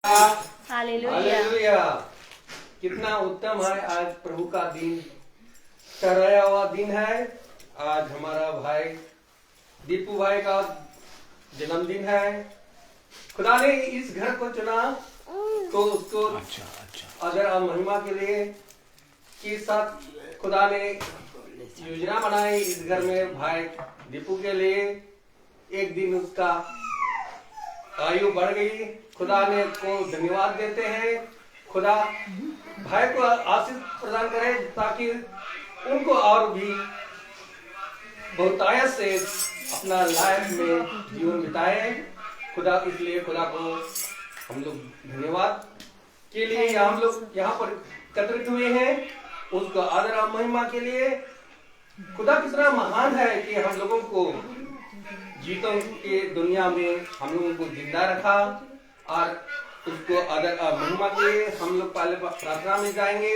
Hallelujah. कितना उत्तम है आज प्रभु का दिन, ठहराया हुआ दिन है। आज हमारा भाई दीपू भाई का जन्मदिन है। खुदा ने इस घर को चुना तो उसको अगर और महिमा के लिए के साथ खुदा ने योजना बनाई इस घर में भाई दीपू के लिए। एक दिन उसका आयु बढ़ गई। खुदा ने को धन्यवाद देते हैं। खुदा भाई को आशीष प्रदान करे ताकि उनको और भी बहुतायत से अपना लाइफ में जीवन बिताए। खुदा इसलिए खुदा को हम लोग धन्यवाद के लिए हम लोग यहाँ पर एकत्रित हुए हैं, उसका आदर और महिमा के लिए। खुदा कितना महान है कि हम लोगों को जीतों के दुनिया में हम लोगों को जिंदा रखा और उसको आदर और महिमा के लिए हम लोग पहले प्रार्थना में जाएंगे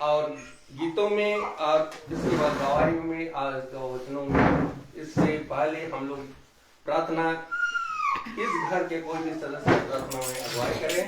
और गीतों में और जिसके बाद गवाही में और वचनों में। इससे पहले हम लोग प्रार्थना इस घर के कोई भी सदस्य प्रार्थना में अगुवाई करें।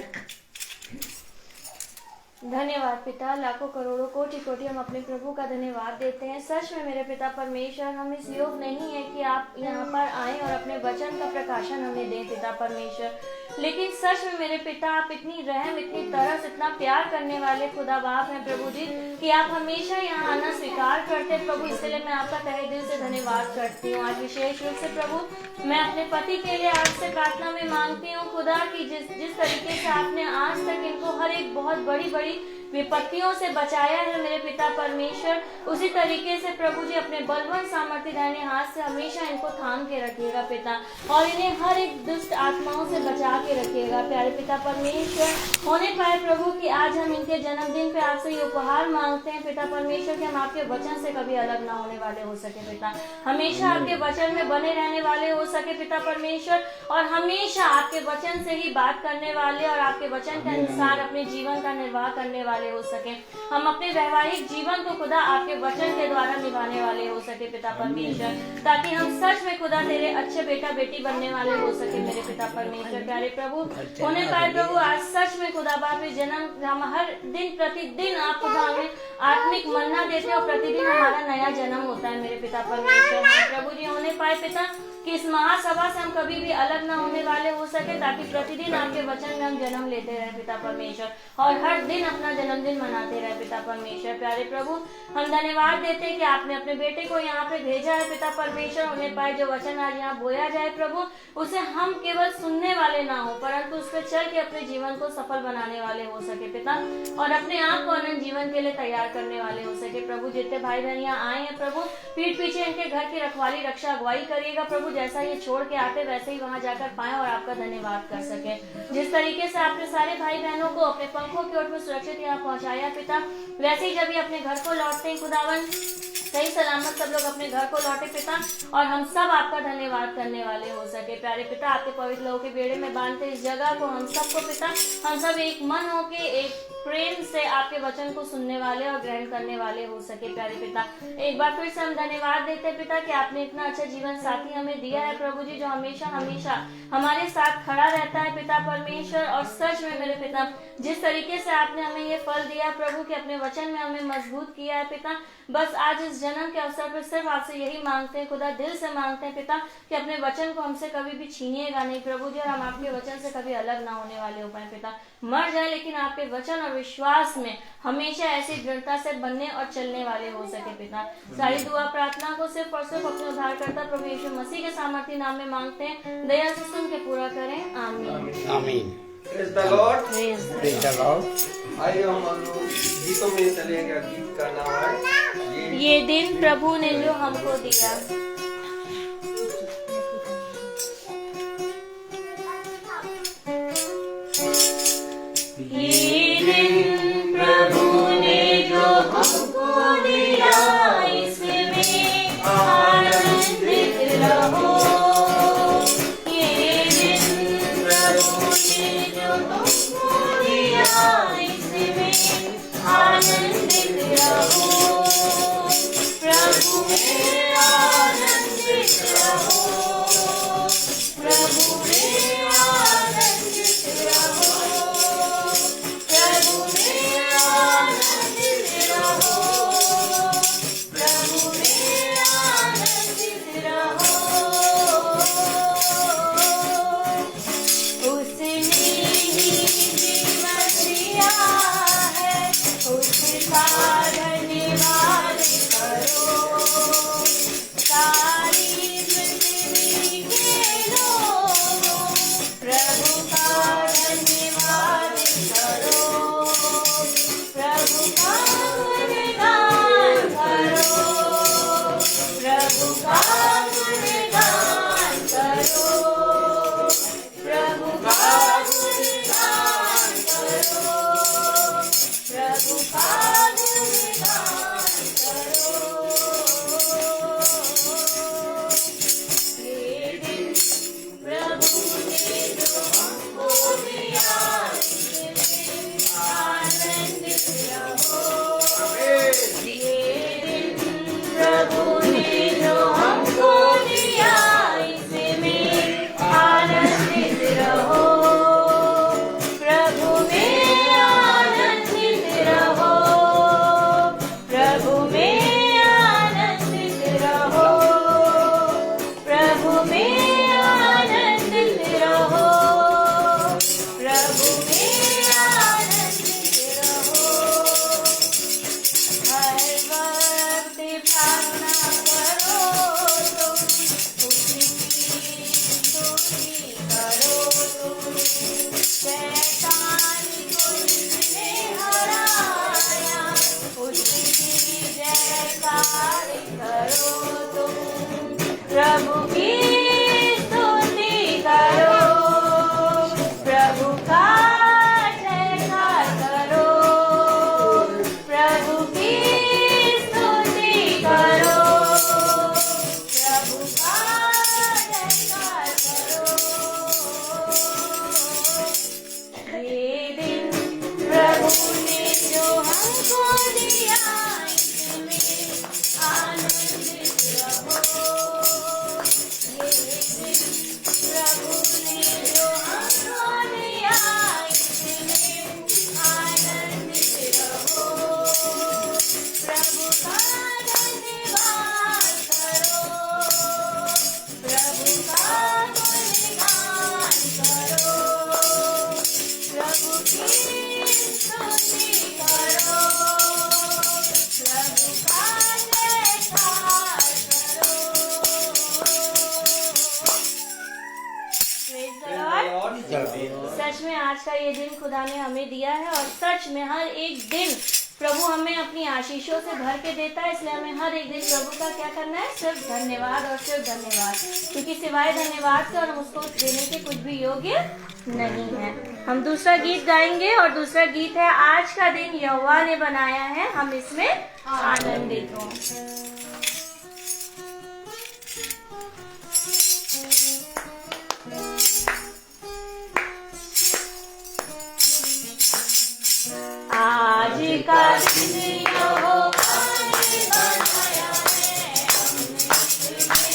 धन्यवाद पिता, लाखों करोड़ों कोटि कोटि हम अपने प्रभु का धन्यवाद देते हैं। सच में मेरे पिता परमेश्वर, हम इस योग नहीं है कि आप यहाँ पर आए और अपने वचन का प्रकाशन हमें दें पिता परमेश्वर, लेकिन सच में मेरे पिता आप इतनी रहम, इतनी तरस, इतना प्यार करने वाले खुदा बाप हैं प्रभु जी कि आप हमेशा यहाँ आना स्वीकार करते हैं प्रभु। इसलिए मैं आपका तहे दिल से धन्यवाद करती हूँ। आज विशेष रूप से प्रभु मैं अपने पति के लिए आपसे प्रार्थना में मांगती हूँ खुदा कि जिस तरीके से आपने आज तक इनको हर एक बहुत बड़ी बड़ी विपत्तियों से बचाया है मेरे पिता परमेश्वर, उसी तरीके से प्रभु जी अपने बलवान सामर्थ्य दाहिने हाथ से हमेशा इनको थाम के रखिएगा पिता, और इन्हें हर एक दुष्ट आत्माओं से बचा के रखिएगा प्यारे पिता परमेश्वर। होने पाए प्रभु कि आज हम इनके जन्मदिन पे आपसे ये उपहार मांगते हैं पिता परमेश्वर कि हम आपके वचन से कभी अलग ना होने वाले हो सके पिता, हमेशा आपके वचन में बने रहने वाले हो सके पिता परमेश्वर, और हमेशा आपके वचन से ही बात करने वाले और आपके वचन के अनुसार अपने जीवन का निर्वाह करने वाले हो सके। हम अपने व्यवहारिक जीवन को खुदा आपके वचन के द्वारा निभाने वाले हो सके पिता परमेश्वर, ताकि हम सच में खुदा तेरे अच्छे बेटा बेटी बनने वाले हो सके मेरे पिता परमेश्वर। प्यारे प्रभु होने पाए प्रभु आज सच में खुदा बाप जन्म हम हर दिन प्रतिदिन आप खुदा हमें आत्मिक मन्ना देते और प्रतिदिन हमारा नया जन्म होता है मेरे पिता परमेश्वर। प्रभु जी होने पाए पिता कि इस महासभा से हम कभी भी अलग ना होने वाले हो सके, ताकि प्रतिदिन आपके वचन में हम जन्म लेते रहे पिता परमेश्वर और हर दिन अपना जन्मदिन मनाते रहे पिता परमेश्वर। प्यारे प्रभु हम धन्यवाद देते हैं कि आपने अपने बेटे को यहाँ पे भेजा है पिता परमेश्वर। होने पाए जो वचन आज यहाँ बोया जाए प्रभु, उसे हम केवल सुनने वाले ना हो परंतु उस पर चल के अपने जीवन को सफल बनाने वाले हो सके पिता, और अपने आप को अनंत जीवन के लिए तैयार करने वाले हो सके प्रभु। जितने भाई बहन यहाँ आए हैं प्रभु, पीठ पीछे इनके घर की रखवाली रक्षा अगुवाई करिएगा प्रभु, जैसा ये छोड़ के आते वैसे ही वहां जाकर पाए और आपका धन्यवाद कर सके। जिस तरीके से आपने सारे भाई बहनों को अपने पंखों की ओर में सुरक्षित यहाँ पहुंचाया पिता, वैसे ही जब ये अपने घर को लौटते हैं खुदावन सही सलामत सब लोग अपने घर को लौटे पिता, और हम सब आपका धन्यवाद करने वाले हो सके। प्यारे पिता आपके पवित्र लोगों के बेड़े में बांधते इस जगह को हम सबको पिता, हम सब एक मन होके एक प्रेम से आपके वचन को सुनने वाले और ग्रहण करने वाले हो सके। प्यारे पिता एक बार फिर से हम धन्यवाद देते हैं पिता कि आपने इतना अच्छा जीवन साथी हमें दिया है प्रभु जी, जो हमेशा हमेशा हमारे साथ खड़ा रहता है पिता परमेश्वर। और सच में मेरे पिता जिस तरीके से आपने हमें ये फल दिया प्रभु कि अपने वचन में हमें मजबूत किया है पिता, बस आज इस जन्म के अवसर पर सिर्फ आपसे यही मांगते हैं खुदा, दिल से मांगते हैं पिता कि अपने वचन को हमसे कभी भी छीनिएगा नहीं प्रभु जी, और हम आपके वचन से कभी अलग ना होने वाले हो पाए पिता, मर जाए लेकिन आपके वचन और विश्वास में हमेशा ऐसी दृढ़ता से बनने और चलने वाले हो सके पिता। सारी दुआ प्रार्थना को सिर्फ और सिर्फ अपने उद्धारकर्ता प्रभु यीशु मसीह के सामर्थ्य नाम में मांगते हैं, दया से सुन के पूरा करें, आमीन आमीन। Praise the Lord. Praise the Lord. आइए हम लोग गीतों में चलेंगे। गीत का नाम है ये दिन प्रभु ने जो हमको दिया। ये दिन प्रभु ने जो हमको दिया, इसमें आनंदित रहो। ये दिन प्रभु ने जो हमको दिया, इसमें आनंदित रहो। प्रभु में आनंदित रहो, प्रभु में आनंदित रहो। ने जो हमको दिया इसमें आनंदित रहो। ये दिन प्रभु ने जो हमको दिया इसमें आनंदित रहो। प्रभु का धन्यवाद करो, प्रभु का गुणगान करो, प्रभु की स्तुति करो, प्रभु का जयकार करो। Praise the Lord. सच में आज का ये दिन खुदा ने हमें दिया है और सच में हर एक दिन प्रभु हमें अपनी आशीषों से भर के देता है। इसलिए हमें हर एक दिन प्रभु का क्या करना है? सिर्फ धन्यवाद और सिर्फ धन्यवाद, क्योंकि सिवाय धन्यवाद के और हम उसको देने के कुछ भी योग्य नहीं है। हम दूसरा गीत गाएंगे और दूसरा गीत है आज का दिन यहोवा ने बनाया है, हम इसमें आनंदित हों। आज का दिन यहोवा ने बनाया है, हम इसमें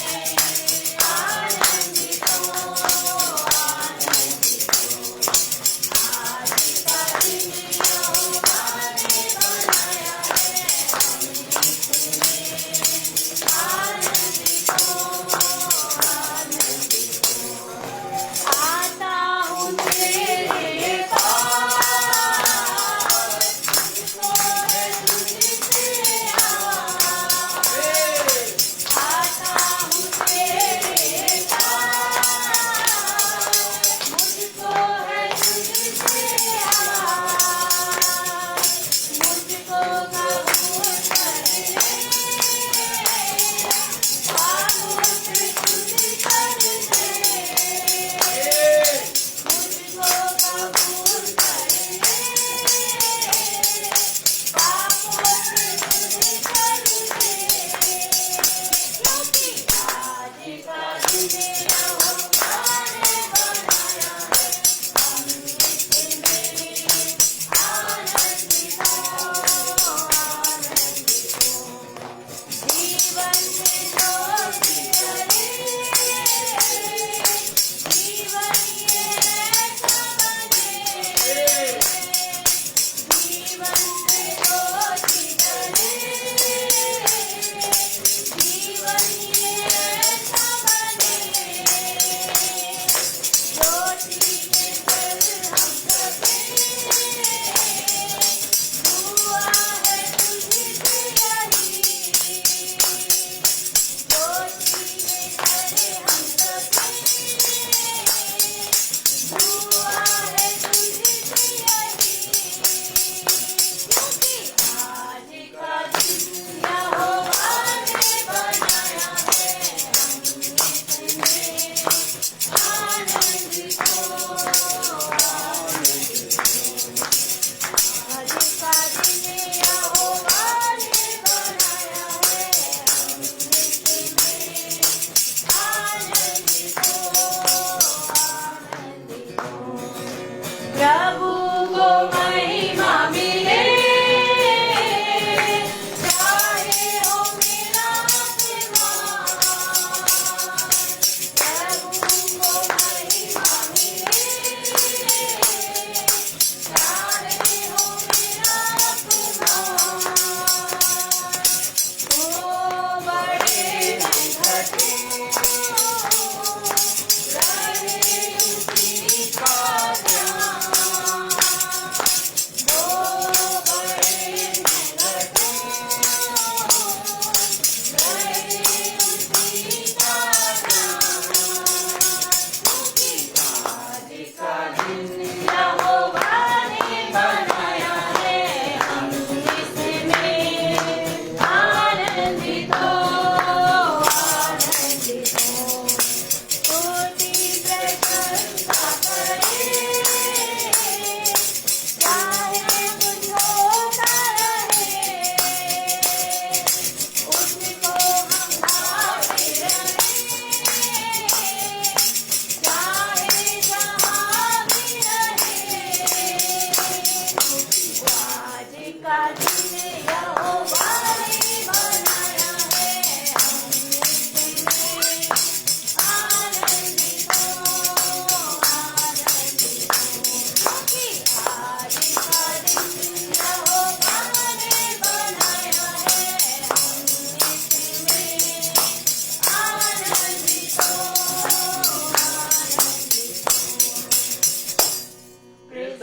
आनंदित हों, आनंदित हों। आज का दिन यहोवा ने बनाया है, हम इसमें आनंदित हों, आनंदित हों। आता हूँ तेरे पास,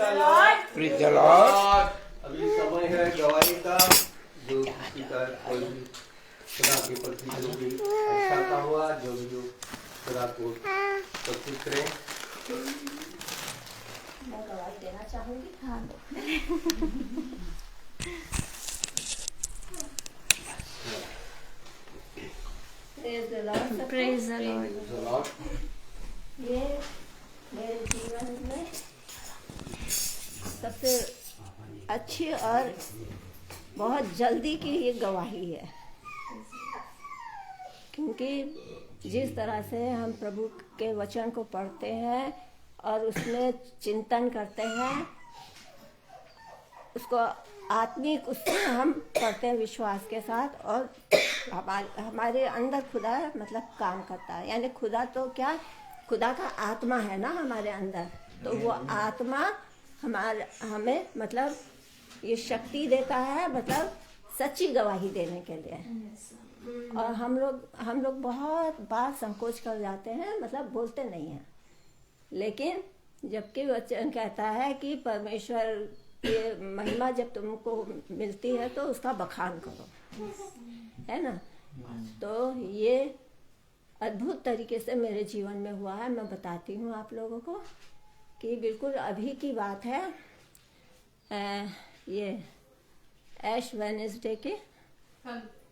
प्रेज़ द लॉर्ड। अभी समय है गवाही का, जो किसी का कोई भी खुदा के प्रति जो भी अच्छा का हुआ, जो भी हो खुदा को प्रस्तुत करें। मैं गवाही देना चाहूंगी। हाँ, praise the Lord. Praise the Lord. Praise the Lord. ये मेरे जीवन में सबसे अच्छी और बहुत जल्दी की ये गवाही है, क्योंकि जिस तरह से हम प्रभु के वचन को पढ़ते हैं और उसमें चिंतन करते हैं, उसको आत्मिक उससे हम पढ़ते हैं विश्वास के साथ, और हमारे अंदर खुदा मतलब काम करता है। यानी खुदा तो क्या, खुदा का आत्मा है ना हमारे अंदर, तो वो आत्मा हमें मतलब ये शक्ति देता है, मतलब सच्ची गवाही देने के लिए। और हम लोग बहुत बार संकोच कर जाते हैं, मतलब बोलते नहीं हैं, लेकिन जबकि वचन कहता है कि परमेश्वर की महिमा जब तुमको मिलती है तो उसका बखान करो, है ना। तो ये अद्भुत तरीके से मेरे जीवन में हुआ है। मैं बताती हूँ आप लोगों को कि बिल्कुल अभी की बात है। ये ऐश वेडनेसडे के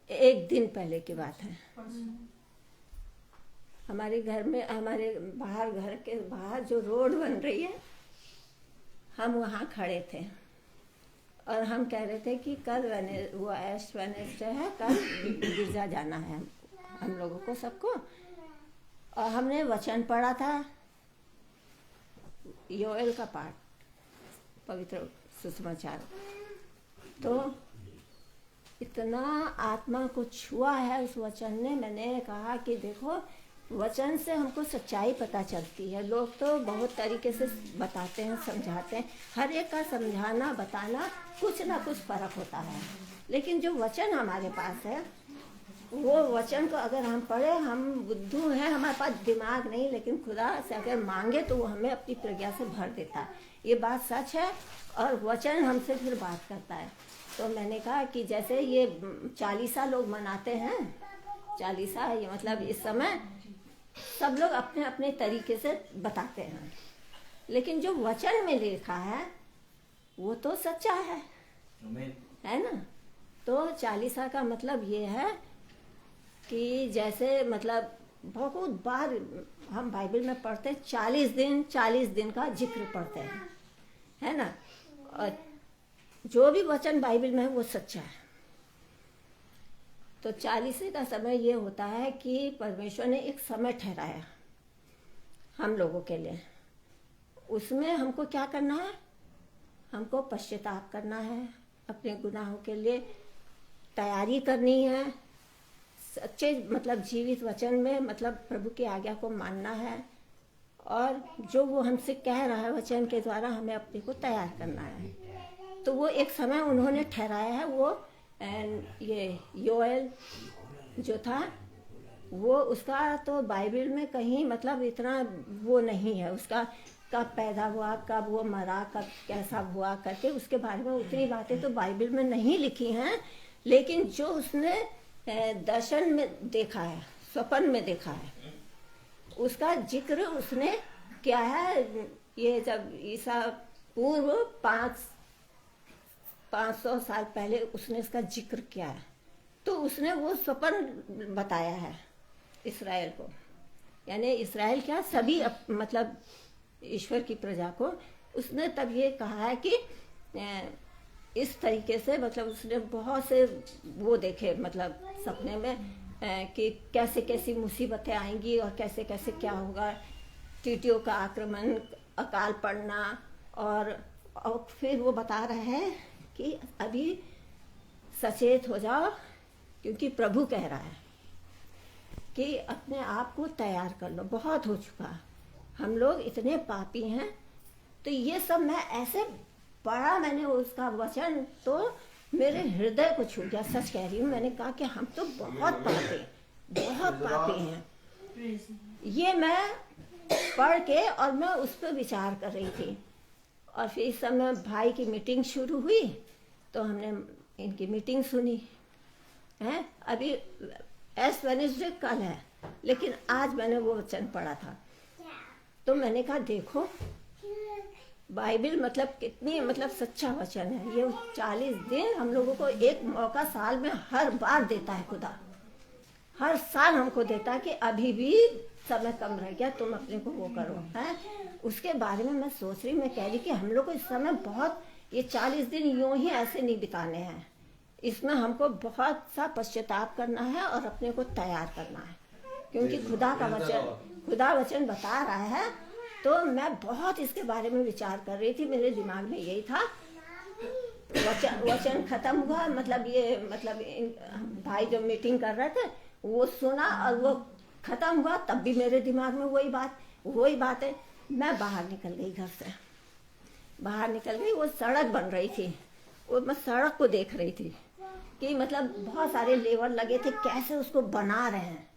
एक दिन पहले की बात है। हमारे घर में, हमारे बाहर, घर के बाहर जो रोड बन रही है, हम वहाँ खड़े थे और हम कह रहे थे कि कल वो ऐश वेडनेसडे है, कल गिरजा जाना है हम लोगों को सबको। और हमने वचन पढ़ा था, योएल का पाठ, पवित्र सुसमाचार। तो इतना आत्मा को छुआ है उस वचन ने। मैंने कहा कि देखो, वचन से हमको सच्चाई पता चलती है। लोग तो बहुत तरीके से बताते हैं, समझाते हैं, हर एक का समझाना बताना कुछ ना कुछ फर्क होता है, लेकिन जो वचन हमारे पास है, वो वचन को अगर हम पढ़े, हम बुद्धू हैं, हमारे पास दिमाग नहीं, लेकिन खुदा से अगर मांगे तो वो हमें अपनी प्रज्ञा से भर देता है। ये बात सच है, और वचन हमसे फिर बात करता है। तो मैंने कहा कि जैसे ये चालीसा लोग मनाते हैं, चालीसा ये मतलब इस समय सब लोग अपने अपने तरीके से बताते हैं, लेकिन जो वचन में लिखा है वो तो सच्चा है ना। तो चालीसा का मतलब ये है कि जैसे मतलब बहुत बार हम बाइबल में पढ़ते हैं, 40 दिन का जिक्र पढ़ते हैं, है ना। और जो भी वचन बाइबल में है वो सच्चा है। तो 40 का समय ये होता है कि परमेश्वर ने एक समय ठहराया हम लोगों के लिए। उसमें हमको क्या करना है, हमको पश्चाताप करना है, अपने गुनाहों के लिए तैयारी करनी है, सच्चे मतलब जीवित वचन में मतलब प्रभु की आज्ञा को मानना है, और जो वो हमसे कह रहा है वचन के द्वारा हमें अपने को तैयार करना है। तो वो एक समय उन्होंने ठहराया है। वो ये योएल जो था, वो उसका तो बाइबल में कहीं मतलब इतना वो नहीं है, उसका कब पैदा हुआ, कब वो मरा, कब कैसा हुआ करके उसके बारे में उतनी बातें तो बाइबल में नहीं लिखी हैं। लेकिन जो उसने दर्शन में देखा है, स्वप्न में देखा है, उसका जिक्र उसने क्या है। ये जब ईसा पूर्व 500 साल पहले उसने इसका जिक्र किया है, तो उसने वो स्वप्न बताया है इस्राएल को। यानी इस्राएल क्या, सभी मतलब ईश्वर की प्रजा को उसने तब ये कहा है कि इस तरीके से मतलब उसने बहुत से वो देखे मतलब सपने में कि कैसे कैसी मुसीबतें आएंगी और कैसे कैसे क्या होगा, चींटियों का आक्रमण, अकाल पड़ना, और फिर वो बता रहे हैं कि अभी सचेत हो जाओ, क्योंकि प्रभु कह रहा है कि अपने आप को तैयार कर लो, बहुत हो चुका, हम लोग इतने पापी हैं। तो ये सब मैं ऐसे पढ़ा मैंने उसका वचन, तो मेरे हृदय को छू गया। सच कह रही हूँ, मैंने कहा कि हम तो बहुत पापी हैं। ये मैं पढ़ के और मैं उस पर विचार कर रही थी, और फिर इस समय भाई की मीटिंग शुरू हुई तो हमने इनकी मीटिंग सुनी है। अभी एस वेडनेसडे कल है, लेकिन आज मैंने वो वचन पढ़ा था तो मैंने कहा देखो बाइबल मतलब कितनी मतलब सच्चा वचन है। ये 40 दिन हम लोगों को एक मौका साल में हर बार देता है खुदा, हर साल हमको देता है कि अभी भी समय कम रह गया, तुम अपने को वो करो है। उसके बारे में मैं सोच रही, मैं कह रही कि हम लोग को इस समय बहुत ये 40 दिन यूं ही ऐसे नहीं बिताने हैं, इसमें हमको बहुत सा पश्चाताप करना है और अपने को तैयार करना है, क्योंकि खुदा वचन बता रहा है। तो मैं बहुत इसके बारे में विचार कर रही थी, मेरे दिमाग में यही था। वचन खत्म हुआ, मतलब ये मतलब भाई जो मीटिंग कर रहे थे वो सुना और वो खत्म हुआ, तब भी मेरे दिमाग में वही बात है। मैं बाहर निकल गई, घर से बाहर निकल गई। वो सड़क बन रही थी, वो मैं सड़क को देख रही थी कि मतलब बहुत सारे लेबर लगे थे, कैसे उसको बना रहे हैं,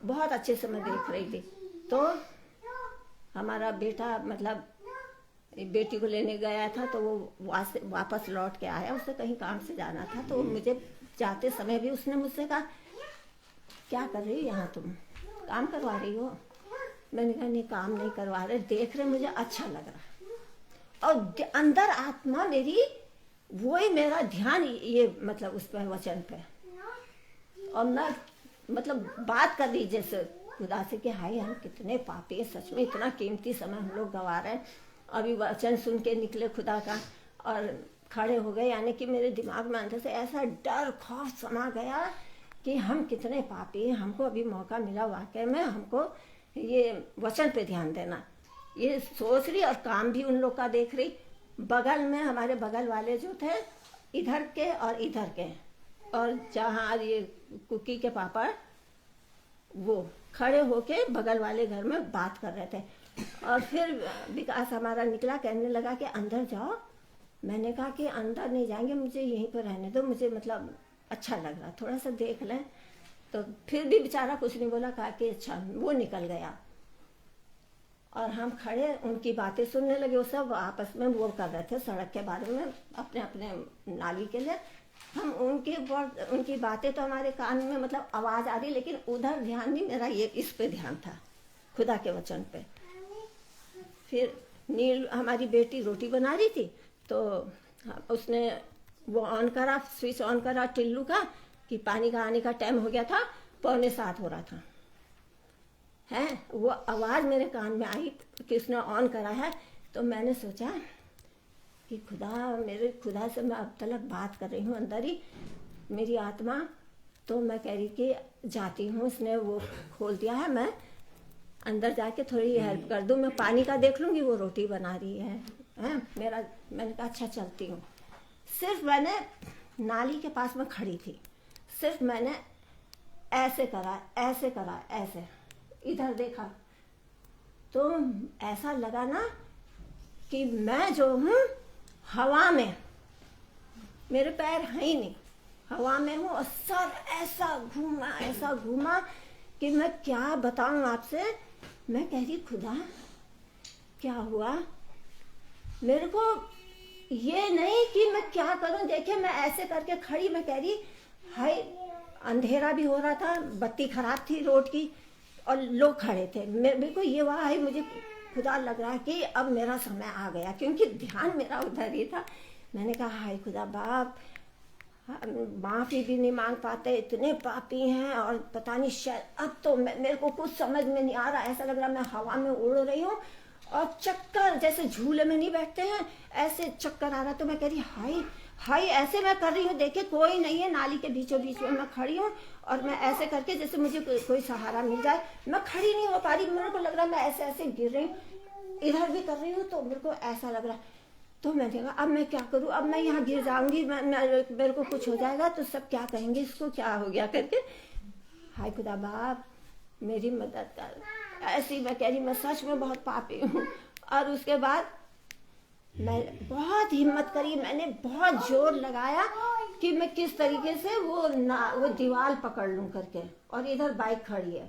बहुत अच्छे से मैं देख रही थी। तो हमारा बेटा मतलब बेटी को लेने गया था तो वो वापस लौट के आया, उसे कहीं काम से जाना था। तो मुझे जाते समय भी उसने मुझसे कहा क्या कर रही हो यहाँ, तुम काम करवा रही हो? मैंने कहा नहीं, काम नहीं करवा रहे, देख रहे मुझे अच्छा लग रहा। और अंदर आत्मा मेरी वही मेरा ध्यान ये मतलब उस पर वचन पे, और मैं मतलब बात कर रही जैसे खुदा से कि हाय हम कितने पापी हैं, सच में इतना कीमती समय हम लोग गंवा रहे हैं। अभी वचन सुन के निकले खुदा का और खड़े हो गए, यानी कि मेरे दिमाग में अंदर से ऐसा डर खौफ समा गया कि हम कितने पापी हैं, हमको अभी मौका मिला वाकई में हमको ये वचन पे ध्यान देना। ये सोच रही और काम भी उन लोग का देख रही। बगल में हमारे बगल वाले जो थे, इधर के और इधर के, और जहाँ ये कुकी के पापा वो खड़े होके बगल वाले घर में बात कर रहे थे। और फिर विकास हमारा निकला, कहने लगा कि अंदर जाओ। मैंने कहा कि अंदर नहीं जाएंगे, मुझे यहीं पर रहने दो, मुझे मतलब अच्छा लग रहा, थोड़ा सा देख लें। तो फिर भी बेचारा कुछ नहीं बोला, कहा कि अच्छा। वो निकल गया और हम खड़े उनकी बातें सुनने लगे। वो सब आपस में वो कर रहे थे सड़क के बारे में, अपने अपने नाली के लिए। हम उनकी बातें तो हमारे कान में मतलब आवाज आ रही, लेकिन उधर ध्यान नहीं मेरा, ये इस पे ध्यान था, खुदा के वचन पे। फिर नील हमारी बेटी रोटी बना रही थी तो उसने वो ऑन करा, स्विच ऑन करा टिल्लू का कि पानी का आने का टाइम हो गया था, 6:45 हो रहा था है। वो आवाज मेरे कान में आई कि उसने ऑन करा है। तो मैंने सोचा कि मेरे खुदा से मैं अब तक बात कर रही हूँ अंदर ही, मेरी आत्मा। तो मैं कह रही कि जाती हूँ, उसने वो खोल दिया है, मैं अंदर जाके थोड़ी हेल्प कर दूँ, मैं पानी का देख लूँगी, वो रोटी बना रही है मैंने कहा अच्छा चलती हूँ। सिर्फ मैंने नाली के पास में खड़ी थी, सिर्फ मैंने ऐसे करा, ऐसे इधर देखा तो ऐसा लगा ना कि मैं जो हूँ हवा में, मेरे पैर हैं ही नहीं, हवा में हूँ। और सर ऐसा घूमा कि मैं क्या बताऊं आपसे। मैं कह रही खुदा क्या हुआ, मेरे को ये नहीं कि मैं क्या करूं। देखिए मैं ऐसे करके खड़ी, मैं कह रही हाय, अंधेरा भी हो रहा था, बत्ती खराब थी रोड की और लोग खड़े थे। मेरे को ये हुआ है, मुझे खुदा लग रहा है कि अब मेरा समय आ गया, क्योंकि ध्यान मेरा उधर ही था। मैंने कहा हाय खुदा बाप, माफी भी नहीं मांग पाते, इतने पापी हैं। और पता नहीं शायद अब तो मेरे को कुछ समझ में नहीं आ रहा, ऐसा लग रहा मैं हवा में उड़ रही हूँ और चक्कर, जैसे झूले में नहीं बैठते हैं ऐसे चक्कर आ रहा। तो मैं कह रही हाय ऐसे मैं कर रही हूँ, देखिए कोई नहीं है, नाली के बीचों बीच में मैं खड़ी हूँ और मैं ऐसे करके जैसे मुझे कोई सहारा मिल जाए। मैं खड़ी नहीं हो पा रही, मेरे को लग रहा है मैं ऐसे गिर रही हूँ, इधर भी कर रही हूँ तो मेरे को ऐसा लग रहा है। तो मैंने कहा अब मैं क्या करूँ, अब मैं यहाँ गिर जाऊंगी, मेरे को कुछ हो जाएगा तो सब क्या कहेंगे, इसको क्या हो गया करके। हाय खुदा बाप मेरी मदद कर। ऐसी मैं कह रही मैं सच में बहुत पापी हूँ। और उसके बाद मैं बहुत हिम्मत करी, मैंने बहुत जोर लगाया कि मैं किस तरीके से वो दीवार पकड़ लूं करके। और इधर बाइक खड़ी है,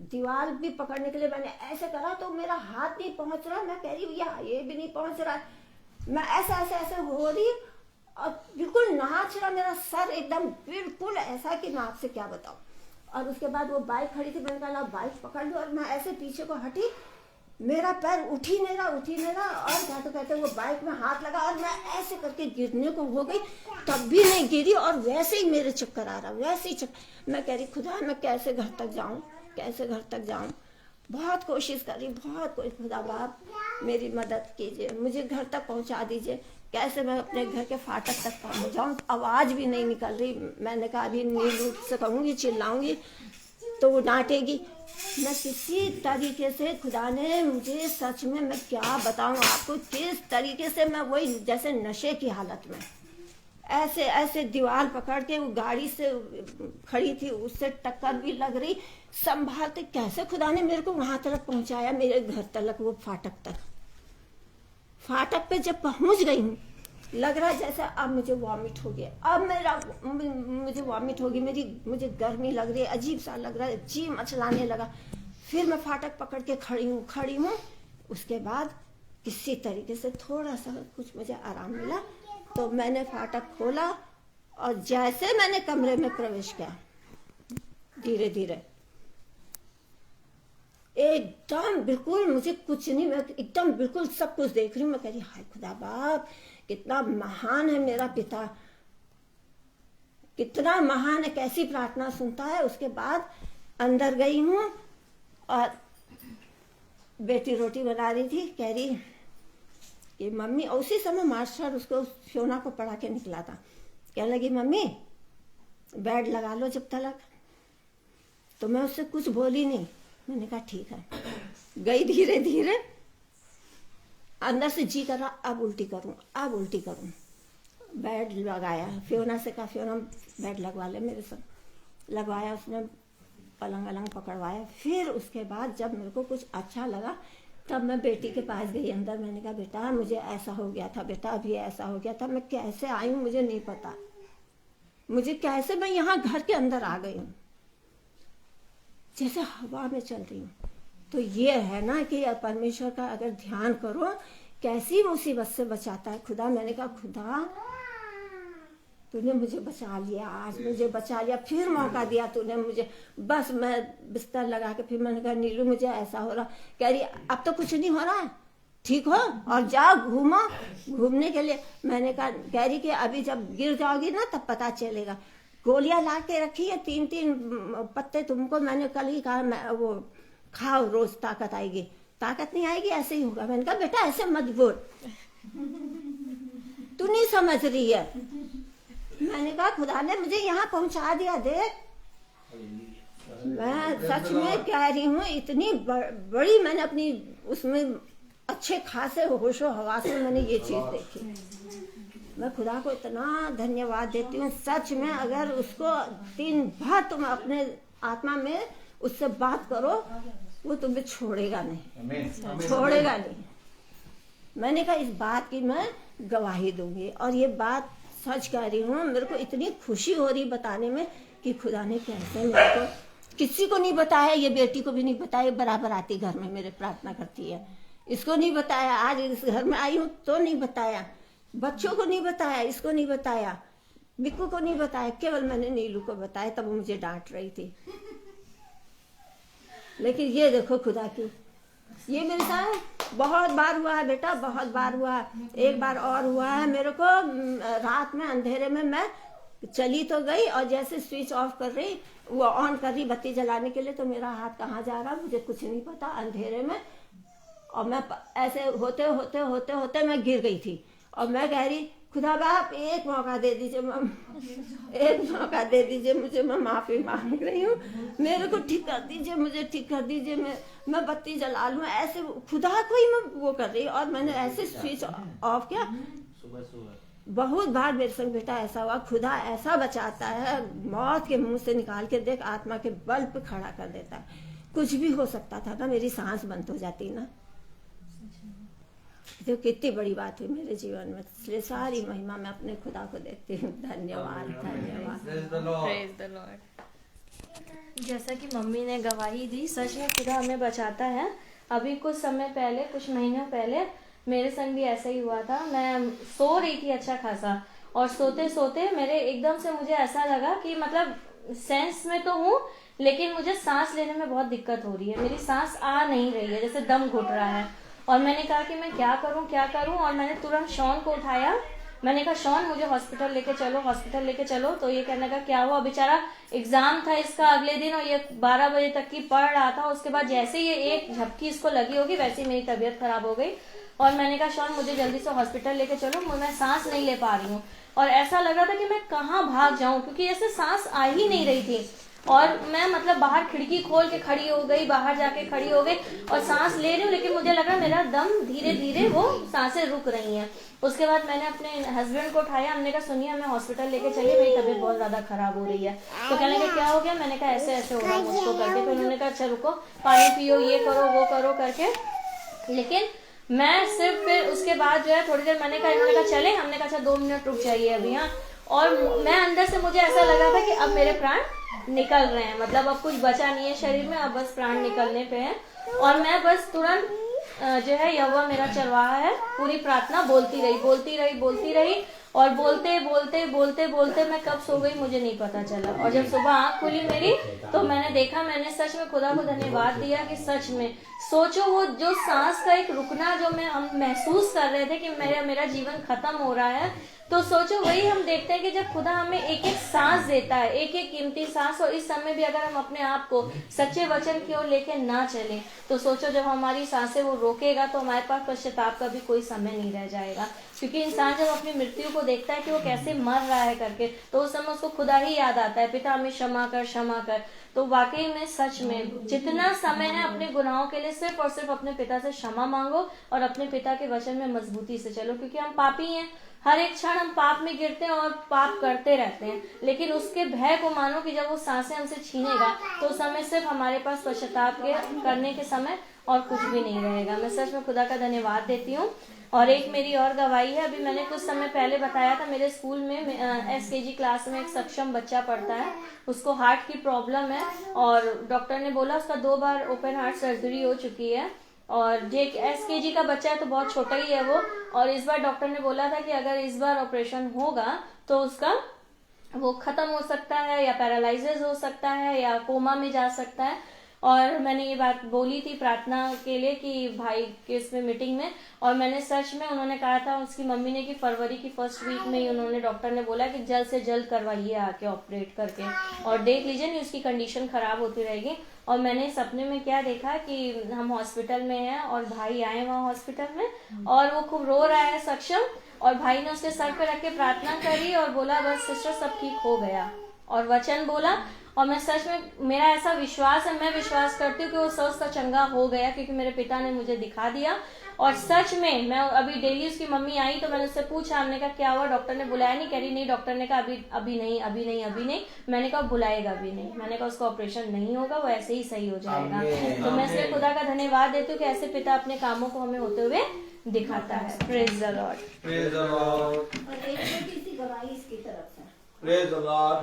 दीवार भी पकड़ने के लिए मैंने ऐसे करा तो मेरा हाथ नहीं पहुंच रहा। मैं कह रही ये भी नहीं पहुंच रहा। मैं ऐसे हो रही और बिल्कुल नाच रहा, मेरा सर एकदम बिल्कुल ऐसा कि मैं आपसे क्या बताऊं। और उसके बाद वो बाइक खड़ी थी, मैंने कहा बाइक पकड़ लो, और मैं ऐसे पीछे को हटी, मेरा पैर उठ ही नहीं रहा, और क्या तो कहते वो बाइक में हाथ लगा और मैं ऐसे करके गिरने को हो गई, तब भी नहीं गिरी, और वैसे ही मेरे चक्कर आ रहा, वैसे ही चक्कर। मैं कह रही खुदा मैं कैसे घर तक जाऊं, बहुत कोशिश करी, खुदा बाप मेरी मदद कीजिए, मुझे घर तक पहुंचा दीजिए, कैसे मैं अपने घर के फाटक तक पहुंच जाऊं। आवाज़ भी नहीं निकल रही। मैंने कहा अभी नीलू से कहूँगी, चिल्लाऊंगी तो वो डांटेगी। मैं किसी तरीके से, खुदा ने मुझे सच में, मैं क्या बताऊं आपको, किस तरीके से मैं वही जैसे नशे की हालत में ऐसे दीवार पकड़ के, वो गाड़ी से खड़ी थी उससे टक्कर भी लग रही, संभालते कैसे खुदा ने मेरे को वहां तक पहुंचाया, मेरे घर तक, वो फाटक तक। फाटक पे जब पहुंच गई हूँ, लग रहा जैसे अब मुझे वॉमिट हो गया, मुझे वॉमिट होगी, मुझे गर्मी लग रही है, अजीब सा लग रहा है, जी मचलाने लगा। फिर मैं फाटक पकड़ के खड़ी हूँ। उसके बाद किसी तरीके से थोड़ा सा कुछ मुझे आराम मिला, तो मैंने फाटक खोला और जैसे मैंने कमरे में प्रवेश किया, धीरे धीरे एकदम बिल्कुल मुझे कुछ नहीं, मैं एकदम बिल्कुल सब कुछ देख रही हूँ। मैं कह रही हाय खुदा बाप, कितना महान है मेरा पिता, कितना महान है, कैसी प्रार्थना सुनता है। उसके बाद अंदर गई हूँ और बेटी रोटी बना रही थी, कह रही कि मम्मी, उसी समय मास्टर उसको फियोना को पढ़ा के निकला था, कहने लगी मम्मी बेड लगा लो जब तक। तो मैं उससे कुछ बोली नहीं, मैंने कहा ठीक है। गई धीरे धीरे, अंदर से जी कर रहा अब उल्टी करूं। बेड लगाया, फियोना से कहा फियोना बेड लगवा ले मेरे साथ, लगवाया उसने, पलंग पकड़वाया। फिर उसके बाद जब मेरे को कुछ अच्छा लगा, तब मैं बेटी के पास गई अंदर। मैंने कहा बेटा मुझे ऐसा हो गया था, बेटा अभी ऐसा हो गया था, मैं कैसे आई हूँ मुझे नहीं पता, मुझे कैसे मैं यहाँ घर के अंदर आ गई हूँ, जैसे हवा में चल रही हूँ। तो ये है ना कि परमेश्वर का अगर ध्यान करो, कैसी मुसीबत से बचाता है खुदा। मैंने कहा खुदा तूने मुझे बचा लिया, आज मुझे बचा लिया, फिर मौका दिया तूने मुझे। बस मैं बिस्तर लगा के फिर मैंने कहा नीलू मुझे ऐसा हो रहा, कह रही अब तो कुछ नहीं हो रहा है, ठीक हो और जाओ घूमने के लिए। मैंने कहा, कह रही कि अभी जब गिर जाओगी ना तब पता चलेगा। गोलियां ला के रखी है, 3-3 पत्ते तुमको, मैंने कल ही कहा वो खाओ, रोज ताकत आएगी। ताकत नहीं आएगी, ऐसे ही होगा। मैंने कहा बेटा ऐसे मत बोल, तू नहीं समझ रही है। मैंने कहा खुदा ने मुझे यहाँ पहुंचा दिया, देख मैं सच में कह रही हूँ, इतनी बड़ी मैंने अपनी उसमें अच्छे खासे होशो हवास में मैंने ये चीज देखी। मैं खुदा को इतना धन्यवाद देती हूँ सच में। अगर उसको दिन भर तुम अपने आत्मा में उससे बात करो, वो तुम्हें छोड़ेगा नहीं, छोड़ेगा नहीं। मैंने कहा इस बात की मैं गवाही दूंगी, और ये बात सच कह रही हूँ। मेरे को इतनी खुशी हो रही बताने में कि खुदा ने कैसे मेरे को, किसी को नहीं बताया, ये बेटी को भी नहीं बताया, बराबर आती घर में मेरे प्रार्थना करती है, इसको नहीं बताया। आज इस घर में आई हूँ तो नहीं बताया, बच्चों को नहीं बताया, इसको नहीं बताया, बिक्कू को नहीं बताया, केवल मैंने नीलू को बताया। तब वो मुझे डांट रही थी। लेकिन ये देखो खुदा की, ये मेरे साथ बहुत बार हुआ है बेटा, बहुत बार हुआ है। एक बार और हुआ है मेरे को, रात में अंधेरे में मैं चली तो गई और जैसे स्विच ऑफ कर रही, वो ऑन कर रही बत्ती जलाने के लिए, तो मेरा हाथ कहाँ जा रहा मुझे कुछ नहीं पता अंधेरे में। और मैं ऐसे होते होते होते होते मैं गिर गई थी। और मैं कह रही खुदा बाप एक मौका दे दीजिए, एक मौका दे दीजिए मुझे, मैं माफी मांग रही हूँ, मेरे को ठीक कर दीजिए, मुझे ठीक कर दीजिए, मैं बत्ती जला लूँ। ऐसे खुदा को ही मैं वो कर रही, और मैंने ऐसे स्विच ऑफ किया। बहुत बार मेरे संग बेटा ऐसा हुआ। खुदा ऐसा बचाता है, मौत के मुंह से निकाल के देख, आत्मा के बल पे खड़ा कर देता है। कुछ भी हो सकता था ना, मेरी सांस बंद हो जाती ना। तो कितनी बड़ी बात हुई मेरे जीवन में, इसलिए सारी महिमा मैं अपने खुदा को देती हूँ। धन्यवाद, धन्यवाद। Praise the Lord. जैसा कि मम्मी ने गवाही दी, सच में खुदा हमें बचाता है। अभी कुछ समय पहले, कुछ महीनों पहले मेरे संग भी ऐसा ही हुआ था। मैं सो रही थी अच्छा खासा, और सोते सोते मेरे एकदम से मुझे ऐसा लगा कि मतलब सेंस में तो हूँ, लेकिन मुझे सांस लेने में बहुत दिक्कत हो रही है, मेरी सांस आ नहीं रही है, जैसे दम घुट रहा है। और मैंने कहा कि मैं क्या करूं, और मैंने तुरंत शॉन को उठाया। मैंने कहा शॉन मुझे हॉस्पिटल लेके चलो। तो ये कहने का क्या हुआ, बेचारा एग्जाम था इसका अगले दिन, और ये 12 बजे तक की पढ़ रहा था। उसके बाद जैसे ये एक झपकी इसको लगी होगी, वैसे ही मेरी तबीयत खराब हो गई। और मैंने कहा शॉन मुझे जल्दी से हॉस्पिटल लेके चलो, मैं सांस नहीं ले पा रही हूँ। और ऐसा लग रहा था कि मैं कहाँ भाग जाऊं, क्योंकि ऐसे सांस आ ही नहीं रही थी। और मैं मतलब बाहर खिड़की खोल के खड़ी हो गई, बाहर जाके खड़ी हो गई और सांस ले रही हूँ, लेकिन मुझे लग रहा है मेरा दम धीरे धीरे वो सांसें रुक रही हैं। उसके बाद मैंने अपने हस्बैंड को उठाया, हमने कहा सुनिए हमें हॉस्पिटल लेके चलिए, मेरी तबीयत बहुत ज्यादा खराब हो रही है। तो कहने का क्या हो गया, मैंने कहा ऐसे ऐसे हो रहा है मुझको करके। तो उन्होंने कहा अच्छा रुको, पानी पियो, ये करो वो करो करके। लेकिन मैं सिर्फ फिर उसके बाद जो है थोड़ी देर मैंने कहा, इन्होंने कहा चले, हमने कहा अच्छा 2 मिनट रुक जाइए अभी। हाँ, और मैं अंदर से मुझे ऐसा लगा था कि अब मेरे प्राण निकल रहे हैं, मतलब अब कुछ बचा नहीं है शरीर में, अब बस प्राण निकलने पे है। और मैं बस तुरंत जो है यहोवा मेरा चरवाहा है, पूरी प्रार्थना बोलती रही और बोलते मैं कब सो गई मुझे नहीं पता चला। और जब सुबह आंख खुली मेरी, तो मैंने देखा, मैंने सच में खुदा को धन्यवाद दिया कि सच में सोचो वो जो सांस का एक रुकना जो हम महसूस कर रहे थे कि मेरा जीवन खत्म हो रहा है, तो सोचो वही हम देखते हैं कि जब खुदा हमें एक एक सांस देता है, एक एक कीमती सांस, और इस समय भी अगर हम अपने आप को सच्चे वचन की ओर लेके ना चलें, तो सोचो जब हमारी सांसें वो रोकेगा तो हमारे पास पश्चाताप का भी कोई समय नहीं रह जाएगा। क्योंकि इंसान जब अपनी मृत्यु को देखता है कि वो कैसे मर रहा है करके, तो उस समय उसको खुदा ही याद आता है, पिता हमें क्षमा कर। तो वाकई में सच में जितना समय है अपने गुनाहों के लिए सिर्फ और सिर्फ अपने पिता से क्षमा मांगो और अपने पिता के वचन में मजबूती से चलो, क्योंकि हम पापी हैं। हर एक क्षण हम पाप में गिरते हैं और पाप करते रहते हैं, लेकिन उसके भय को मानो कि जब वो सांसें हमसे छीनेगा तो उस समय सिर्फ हमारे पास पश्चाताप करने के समय और कुछ भी नहीं रहेगा। मैं सच में खुदा का धन्यवाद देती हूँ। और एक मेरी और गवाही है, अभी मैंने कुछ समय पहले बताया था, मेरे स्कूल में SKG क्लास में एक सक्षम बच्चा पढ़ता है, उसको हार्ट की प्रॉब्लम है और डॉक्टर ने बोला उसका 2 बार ओपन हार्ट सर्जरी हो चुकी है। और जे SKG का बच्चा है तो बहुत छोटा ही है वो, और इस बार डॉक्टर ने बोला था कि अगर इस बार ऑपरेशन होगा तो उसका वो खत्म हो सकता है, या पैरालाइसिस हो सकता है, या कोमा में जा सकता है। और मैंने ये बात बोली थी प्रार्थना के लिए कि भाई के इसमें मीटिंग में, और मैंने सच में, उन्होंने कहा था उसकी मम्मी ने कि फरवरी की फर्स्ट वीक में ही उन्होंने, डॉक्टर ने बोला कि जल्द से जल्द करवाइए आके ऑपरेट करके, और देख लीजिए नहीं उसकी कंडीशन खराब होती रहेगी। और मैंने सपने में क्या देखा कि हम हॉस्पिटल में हैं और भाई आए वहाँ हॉस्पिटल में, और वो खूब रो रहा है सक्षम, और भाई ने उसके सर पे रख के प्रार्थना करी और बोला बस सिस्टर सब ठीक हो गया, और वचन बोला। और मैं सच में, मेरा ऐसा विश्वास है, मैं विश्वास करती हूँ कि वो स्वस्थ और चंगा हो गया, क्योंकि मेरे पिता ने मुझे दिखा दिया। और सच में मैं अभी डेली, उसकी मम्मी आई तो मैंने उससे पूछा, हमने कहा क्या हुआ, डॉक्टर ने बुलाया नहीं, कह रही नहीं, डॉक्टर ने कहा अभी नहीं। मैंने कहा बुलाएगा भी नहीं, मैंने कहा उसका ऑपरेशन नहीं होगा, वो ऐसे ही सही हो जाएगा। तो मैं इसलिए खुदा का धन्यवाद देती हूँ कि ऐसे पिता अपने कामों को हमें होते हुए दिखाता है। Praise the Lord. Praise the Lord. और एक छोटी सी गवाही इसकी तरफ से, प्रेज द लॉर्ड।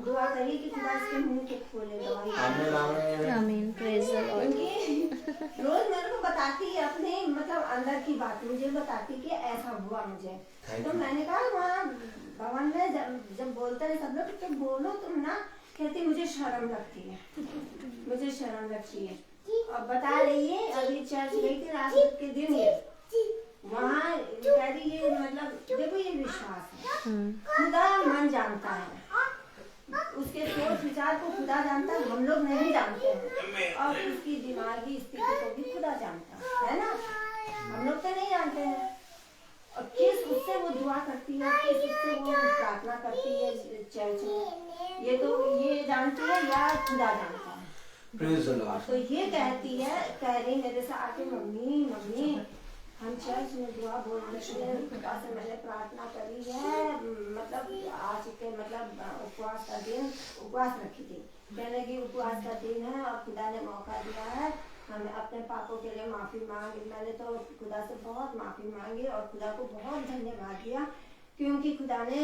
दुआ करिए कि खुदा इसके मुंह को खोले। गवाही आमीन आमीन आमीन। Praise the Lord. क्योंकि रोज मेरे को बताती है अपने मतलब अंदर की बात, मुझे बताती कि ऐसा हुआ मुझे। तो मैंने कहा वहाँ भवन में जब बोलते हैं सब लोग, तो बोलो तुम ना, कहती मुझे शर्म लगती है। और बता रही है अभी चर्च गई थी रात के दिन, ये वहाँ कह रही है, मतलब देखो ये विश्वास है, खुदा मन जानता है, उसके सोच विचार को खुदा जानता है, हम लोग नहीं जानते हैं, और उसकी दिमागी स्थिति को भी खुदा जानता है ना, हम लोग तो नहीं जानते हैं। और किस उससे वो दुआ करती है, किस उससे वो प्रार्थना करती है चर्च में, ये तो ये जानती है या खुदा जानता है। Praise the Lord. तो ये कहती है, कह रही मेरे से आके, मम्मी हम चर्च में दुआ बोल रहे हैं, खुदा से मैंने प्रार्थना करी है, मतलब आज के मतलब उपवास का दिन, उपवास रखी थी, कहने की उपवास का दिन है और खुदा ने मौका दिया है, हमें अपने पापों के लिए माफी मांगी। मैंने तो खुदा से बहुत माफी मांगी और खुदा को बहुत धन्यवाद दिया, क्योंकि खुदा ने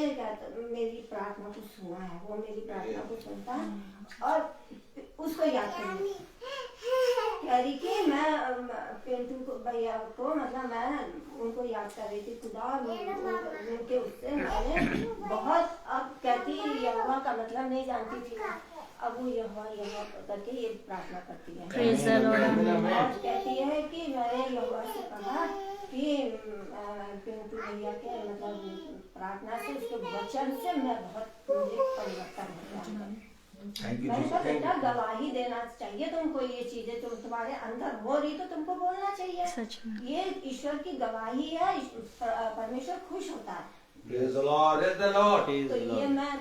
मेरी प्रार्थना को सुना है, वो मेरी प्रार्थना को सुनता है और उसको याद करना। कह रही कि मैं पिंटू को भैया को मतलब मैं उनको याद कर रही थी खुदा उनके उससे मैंने बहुत अब कहती यहोवा का मतलब नहीं जानती थी अब वो यहोवा यहोवा करके ये प्रार्थना करती है Praise the Lord. और कहती है कि मैंने यहोवा से कहा कि पिंटू भैया के मतलब प्रार्थना से उसके वचन से मैं बहुत मुझे परिवर्तन हो गया। मैंने कहा बेटा गवाही देना चाहिए तुमको ये चीजें तुम्हारे अंदर हो रही तो तुमको बोलना चाहिए सच में। ये ईश्वर की गवाही है परमेश्वर खुश होता है Praise the Lord. Praise the Lord. तो ये मैं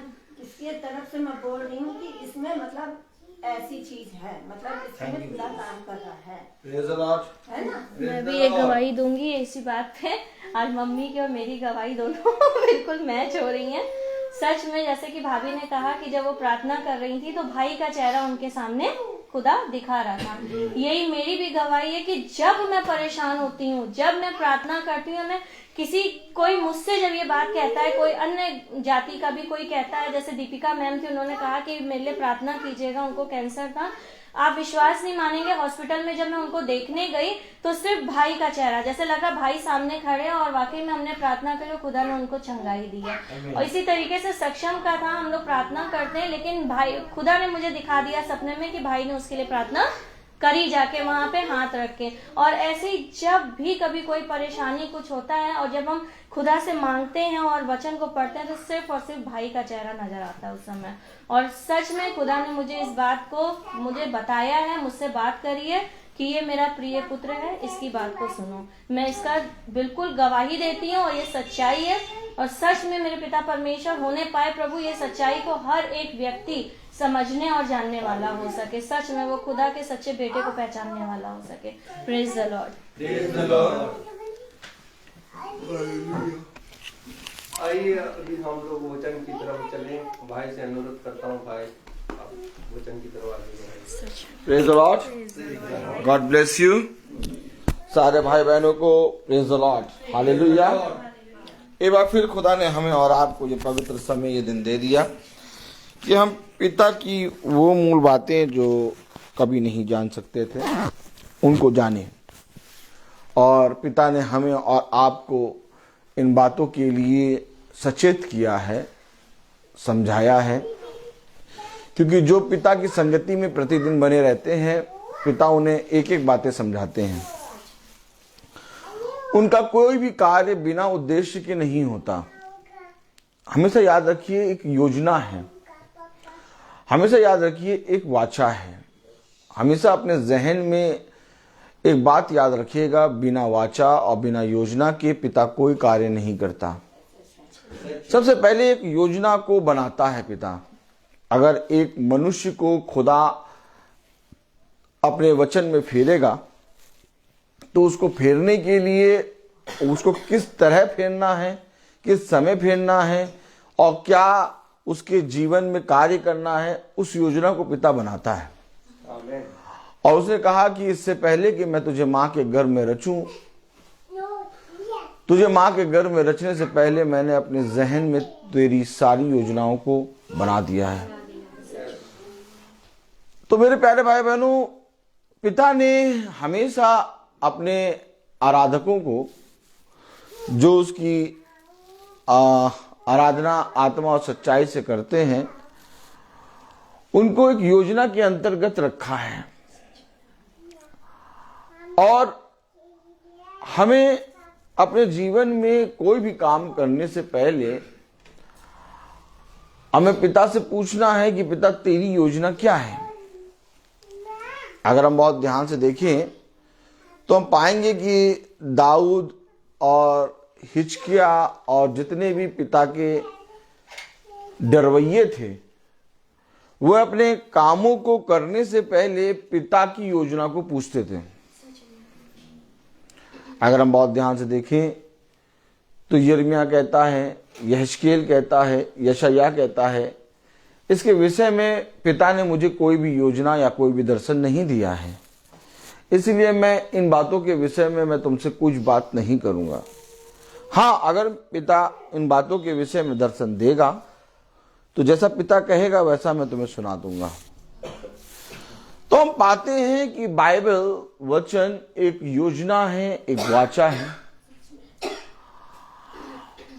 इसके तरफ से मैं बोल रही हूँ कि इसमें मतलब ऐसी चीज है मतलब इसमें खुदा काम कर रहा है Praise the Lord. है ना मैं भी एक गवाही दूंगी इसी बात पे। आज मम्मी की और मेरी गवाही दोनों बिल्कुल मैच हो रही हैं। सच में जैसे कि भाभी ने कहा कि जब वो प्रार्थना कर रही थी तो भाई का चेहरा उनके सामने खुदा दिखा रहा था। यही मेरी भी गवाही है कि जब मैं परेशान होती हूँ, जब मैं प्रार्थना करती हूँ, मैं कोई मुझसे जब ये बात कहता है, कोई अन्य जाति का भी कोई कहता है, जैसे दीपिका मैम थी, उन्होंने कहा कि मेरे लिए प्रार्थना कीजिएगा, उनको कैंसर था। आप विश्वास नहीं मानेंगे, हॉस्पिटल में जब मैं उनको देखने गई तो सिर्फ भाई का चेहरा, जैसे लगा भाई सामने खड़े हैं और वाकई में हमने प्रार्थना करी, खुदा ने उनको चंगाई दी है। और इसी तरीके से सक्षम का था, हम लोग प्रार्थना करते हैं लेकिन भाई खुदा ने मुझे दिखा दिया सपने में कि भाई ने उसके लिए प्रार्थना करी जाके वहां पे हाथ रख के। और ऐसे ही जब भी कभी कोई परेशानी कुछ होता है और जब हम खुदा से मांगते हैं और वचन को पढ़ते हैं तो सिर्फ और सिर्फ भाई का चेहरा नजर आता है उस समय। और सच में खुदा ने मुझे इस बात को मुझे बताया है, मुझसे बात करी है कि ये मेरा प्रिय पुत्र है, इसकी बात को सुनो। मैं इसका बिल्कुल गवाही देती हूँ और ये सच्चाई है। और सच में मेरे पिता परमेश्वर होने पाए प्रभु ये सच्चाई को हर एक व्यक्ति समझने और जानने वाला हो सके, सच में वो खुदा के सच्चे बेटे को पहचानने वाला हो सके। Praise the Lord. Praise the Lord. आइए अभी हम लोग वचन की तरफ चलें। भाई से अनुरोध करता हूँ, भाई आप वचन की तरफ आगे बढ़ें। Praise the Lord. God bless you. सारे भाई बहनों को प्रेज द लॉर्ड, हालेलुया। एक बार फिर खुदा ने हमें और आपको ये पवित्र समय ये दिन दे दिया कि हम पिता की वो मूल बातें जो कभी नहीं जान सकते थे उनको जाने। और पिता ने हमें और आपको इन बातों के लिए सचेत किया है, समझाया है, क्योंकि जो पिता की संगति में प्रतिदिन बने रहते हैं पिता उन्हें एक एक बातें समझाते हैं। उनका कोई भी कार्य बिना उद्देश्य के नहीं होता। हमेशा याद रखिए एक योजना है, हमेशा याद रखिए एक वाचा है। हमेशा अपने जहन में एक बात याद रखिएगा, बिना वाचा और बिना योजना के पिता कोई कार्य नहीं करता। सबसे पहले एक योजना को बनाता है पिता। अगर एक मनुष्य को खुदा अपने वचन में फेरेगा तो उसको फेरने के लिए उसको किस तरह फेरना है, किस समय फेरना है और क्या उसके जीवन में कार्य करना है, उस योजना को पिता बनाता है। आमीन। और उसने कहा कि इससे पहले कि मैं तुझे माँ के गर्भ में रचूं, तुझे माँ के गर्भ में रचने से पहले मैंने अपने जहन में तेरी सारी योजनाओं को बना दिया है। तो मेरे प्यारे भाई बहनों, पिता ने हमेशा अपने आराधकों को, जो उसकी आराधना आत्मा और सच्चाई से करते हैं, उनको एक योजना के अंतर्गत रखा है। और हमें अपने जीवन में कोई भी काम करने से पहले हमें पिता से पूछना है कि पिता तेरी योजना क्या है। अगर हम बहुत ध्यान से देखें तो हम पाएंगे कि दाऊद और हिजकिया और जितने भी पिता के डरवैये थे, वो अपने कामों को करने से पहले पिता की योजना को पूछते थे। अगर हम बहुत ध्यान से देखें तो यिर्मयाह कहता है, यहेजकेल कहता है, यशायाह कहता है, इसके विषय में पिता ने मुझे कोई भी योजना या कोई भी दर्शन नहीं दिया है, इसलिए मैं इन बातों के विषय में मैं तुमसे कुछ बात नहीं करूंगा। हाँ, अगर पिता इन बातों के विषय में दर्शन देगा तो जैसा पिता कहेगा वैसा मैं तुम्हें सुना दूंगा। तो हम पाते हैं कि बाइबल वचन एक योजना है, एक वाचा है,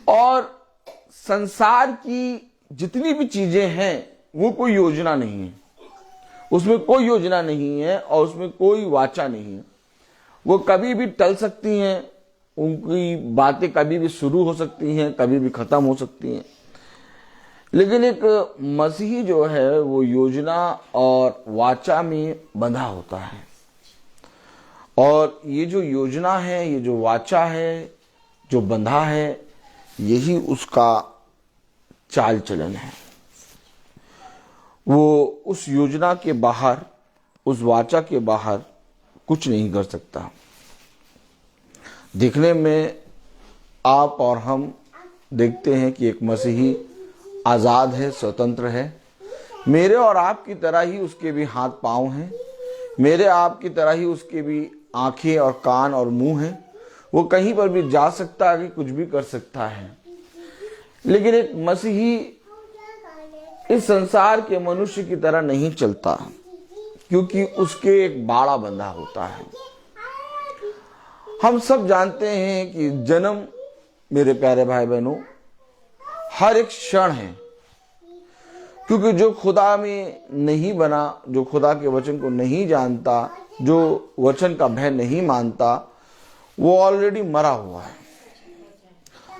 और संसार की जितनी भी चीजें हैं वो कोई योजना नहीं है, उसमें कोई योजना नहीं है और उसमें कोई वाचा नहीं है। वो कभी भी टल सकती हैं, उनकी बातें कभी भी शुरू हो सकती हैं, कभी भी खत्म हो सकती हैं। लेकिन एक मसीही जो है वो योजना और वाचा में बंधा होता है, और ये जो योजना है, ये जो वाचा है, जो बंधा है, यही उसका चाल चलन है। वो उस योजना के बाहर, उस वाचा के बाहर कुछ नहीं कर सकता। देखने में आप और हम देखते हैं कि एक मसीही आजाद है, स्वतंत्र है। मेरे और आपकी तरह ही उसके भी हाथ पांव हैं, मेरे आपकी तरह ही उसके भी आंखें और कान और मुंह हैं। वो कहीं पर भी जा सकता है, कुछ भी कर सकता है। लेकिन एक मसीही इस संसार के मनुष्य की तरह नहीं चलता, क्योंकि उसके एक बाड़ा बंधा होता है। हम सब जानते हैं कि जन्म, मेरे प्यारे भाई बहनों, हर एक क्षण है, क्योंकि जो खुदा में नहीं बना, जो खुदा के वचन को नहीं जानता, जो वचन का भय नहीं मानता, वो ऑलरेडी मरा हुआ है।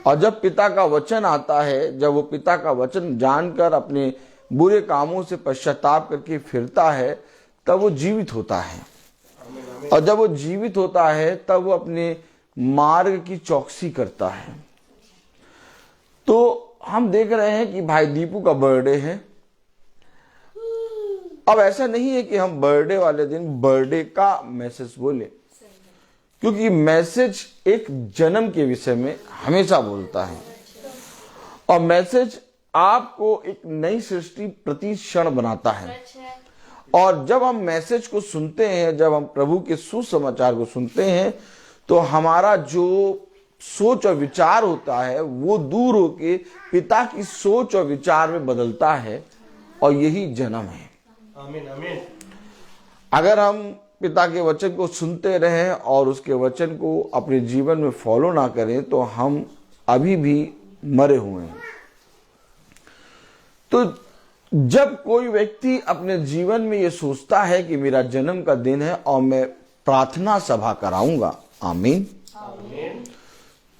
और जब पिता का वचन आता है, जब वो पिता का वचन जानकर अपने बुरे कामों से पश्चाताप करके फिरता है, तब वो जीवित होता है। और जब वो जीवित होता है तब वो अपने मार्ग की चौकसी करता है। तो हम देख रहे हैं कि भाई दीपू का बर्थडे है। अब ऐसा नहीं है कि हम बर्थडे वाले दिन बर्थडे का मैसेज बोले, क्योंकि मैसेज एक जन्म के विषय में हमेशा बोलता है, और मैसेज आपको एक नई सृष्टि प्रति क्षण बनाता है। और जब हम मैसेज को सुनते हैं, जब हम प्रभु के सुसमाचार को सुनते हैं, तो हमारा जो सोच और विचार होता है वो दूर होके पिता की सोच और विचार में बदलता है, और यही जन्म है। आमीन आमीन। अगर हम पिता के वचन को सुनते रहें और उसके वचन को अपने जीवन में फॉलो ना करें, तो हम अभी भी मरे हुए हैं। तो जब कोई व्यक्ति अपने जीवन में ये सोचता है कि मेरा जन्म का दिन है और मैं प्रार्थना सभा कराऊंगा, आमीन,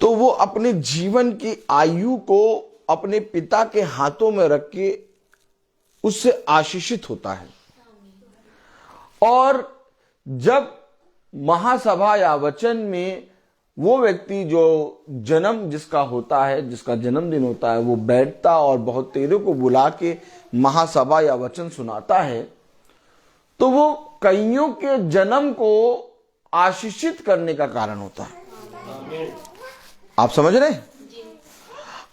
तो वो अपने जीवन की आयु को अपने पिता के हाथों में रख के उससे आशीषित होता है। और जब महासभा या वचन में वो व्यक्ति जो जन्म जिसका होता है, जिसका जन्मदिन होता है, वो बैठता और बहुत तेरे को बुला के महासभा या वचन सुनाता है, तो वो कईयों के जन्म को आशीषित करने का कारण होता है। आप समझ रहे हैं?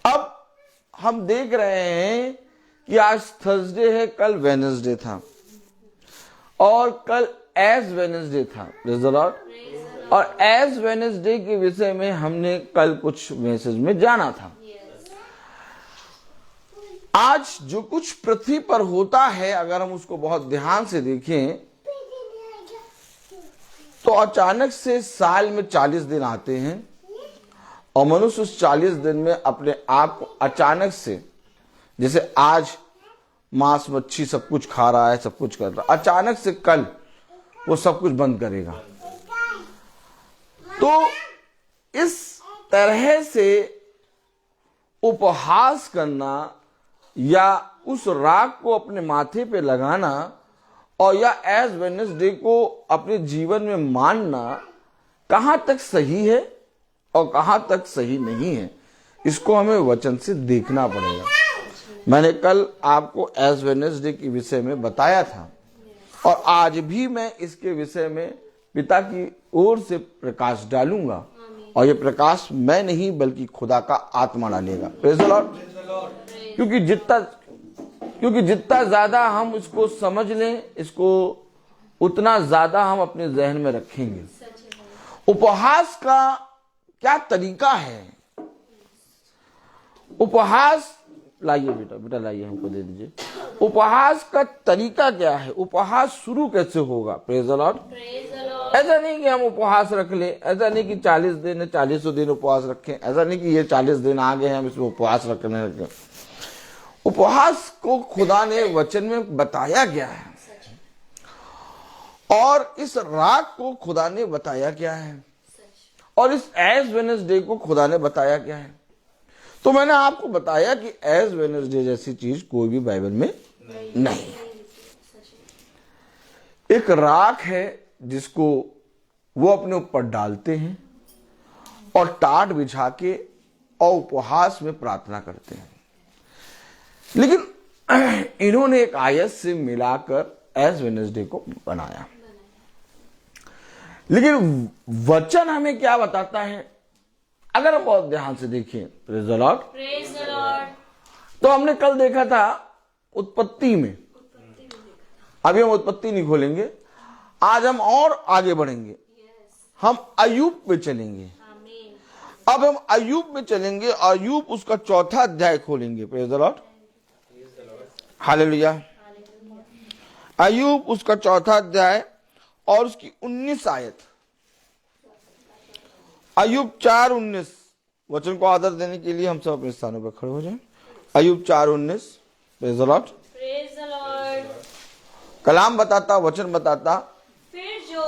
अब हम देख रहे हैं कि आज थर्सडे है, कल वेडनेसडे था, और कल एज वेडनेसडे था। Praise the Lord. और एज वेडनेसडे के विषय में हमने कल कुछ मैसेज में जाना था। आज जो कुछ पृथ्वी पर होता है, अगर हम उसको बहुत ध्यान से देखें, तो अचानक से साल में 40 दिन आते हैं, और मनुष्य उस 40 दिन में अपने आप को अचानक से, जैसे आज मांस मच्छी सब कुछ खा रहा है, सब कुछ कर रहा है, अचानक से कल वो सब कुछ बंद करेगा। तो इस तरह से उपहास करना या उस राग को अपने माथे पे लगाना और या एज वेडनेसडे को अपने जीवन में मानना कहां तक सही है और कहां तक सही नहीं है, इसको हमें वचन से देखना पड़ेगा। मैंने कल आपको एज वेडनेसडे के विषय में बताया था, और आज भी मैं इसके विषय में पिता की ओर से प्रकाश डालूंगा, और ये प्रकाश मैं नहीं बल्कि खुदा का आत्मा डालेगा। Praise the Lord. क्योंकि जितना ज्यादा हम इसको समझ लें, इसको उतना ज्यादा हम अपने जहन में रखेंगे। उपहास का क्या तरीका है? उपहास लाइए बेटा, बेटा लाइए, हमको दे दीजिए। उपहास का तरीका क्या है, उपहास शुरू कैसे होगा। Praise the Lord. ऐसा नहीं कि हम उपहास रख ले, ऐसा नहीं कि 40 दिन 40 दिन उपवास रखें, ऐसा नहीं कि ये 40 दिन आ गए हैं हम इसमें उपवास रखने लगे। उपहास को खुदा ने वचन में बताया गया है और इस रात को खुदा ने बताया क्या है और इस एज वेडनेसडे को खुदा ने बताया क्या है। तो मैंने आपको बताया कि एज वेडनेसडे जैसी चीज कोई भी बाइबल में नहीं है। एक राख है जिसको वो अपने ऊपर डालते हैं और टाट बिछा के और उपहास में प्रार्थना करते हैं, लेकिन इन्होंने एक आयत से मिलाकर एज वेडनेसडे को बनाया। लेकिन वचन हमें क्या बताता है, अगर हम बहुत ध्यान से देखें। Praise the Lord. तो हमने कल देखा था उत्पत्ति में, अभी हम उत्पत्ति नहीं खोलेंगे, आज हम और आगे बढ़ेंगे, हम अय्यूब पे चलेंगे। अब हम अय्यूब में चलेंगे, अय्यूब उसका 4था अध्याय खोलेंगे। Praise the Lord, hallelujah. अय्यूब उसका 4था अध्याय और उसकी 19 आयत। अय्यूब 4:19। वचन को आदर देने के लिए हम सब अपने स्थानों पर खड़े हो जाएं। अय्यूब 4:19। Praise the Lord. कलाम बताता, वचन बताता, फिर जो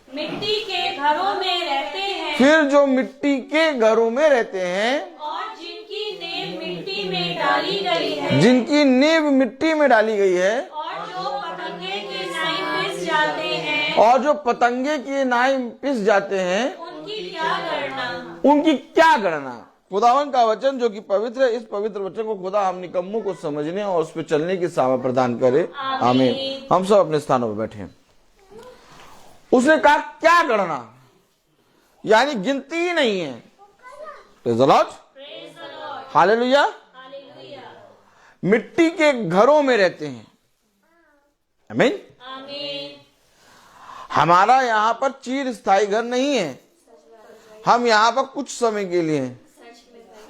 मिट्टी के घरों में रहते हैं, फिर जो मिट्टी के घरों में रहते हैं और जिनकी नींव मिट्टी में डाली गई है, जिनकी नींव मिट्टी में डाली गई है, और जो पतंगे के नाई पिस जाते हैं, और जो पतंगे के नाई पिस जाते हैं, उनकी क्या करना। उनकी क्या गणना। खुदावन का वचन जो कि पवित्र है, इस पवित्र वचन को खुदा हम निकम्मों को समझने और उस पर चलने की सामर्थ प्रदान करे। आमीन। हम सब अपने स्थानों पर बैठे हैं। उसने कहा क्या गणना, यानी गिनती ही नहीं है। Praise the Lord, hallelujah. मिट्टी के घरों में रहते हैं। आमीन। हमारा यहाँ पर चिर स्थायी घर नहीं है, हम यहाँ पर कुछ समय के लिए हैं।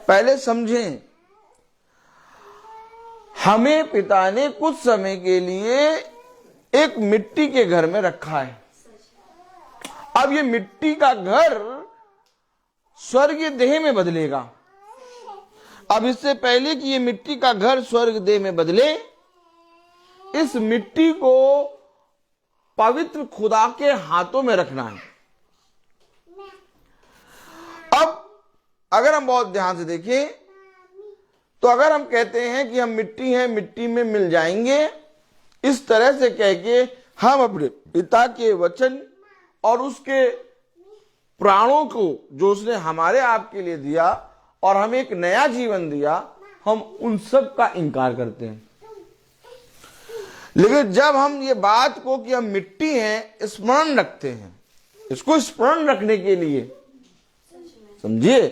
पहले समझें, हमें पिता ने कुछ समय के लिए एक मिट्टी के घर में रखा है। अब ये मिट्टी का घर स्वर्गीय देह में बदलेगा। अब इससे पहले कि ये मिट्टी का घर स्वर्ग देह में बदले, इस मिट्टी को पवित्र खुदा के हाथों में रखना है। अब अगर हम बहुत ध्यान से देखें तो अगर हम कहते हैं कि हम मिट्टी हैं, मिट्टी में मिल जाएंगे, इस तरह से कह के हम अपने पिता के वचन और उसके प्राणों को जो उसने हमारे आप के लिए दिया और हमें एक नया जीवन दिया, हम उन सब का इनकार करते हैं। लेकिन जब हम ये बात को कि हम मिट्टी हैं स्मरण रखते हैं, इसको स्मरण रखने के लिए, समझिए,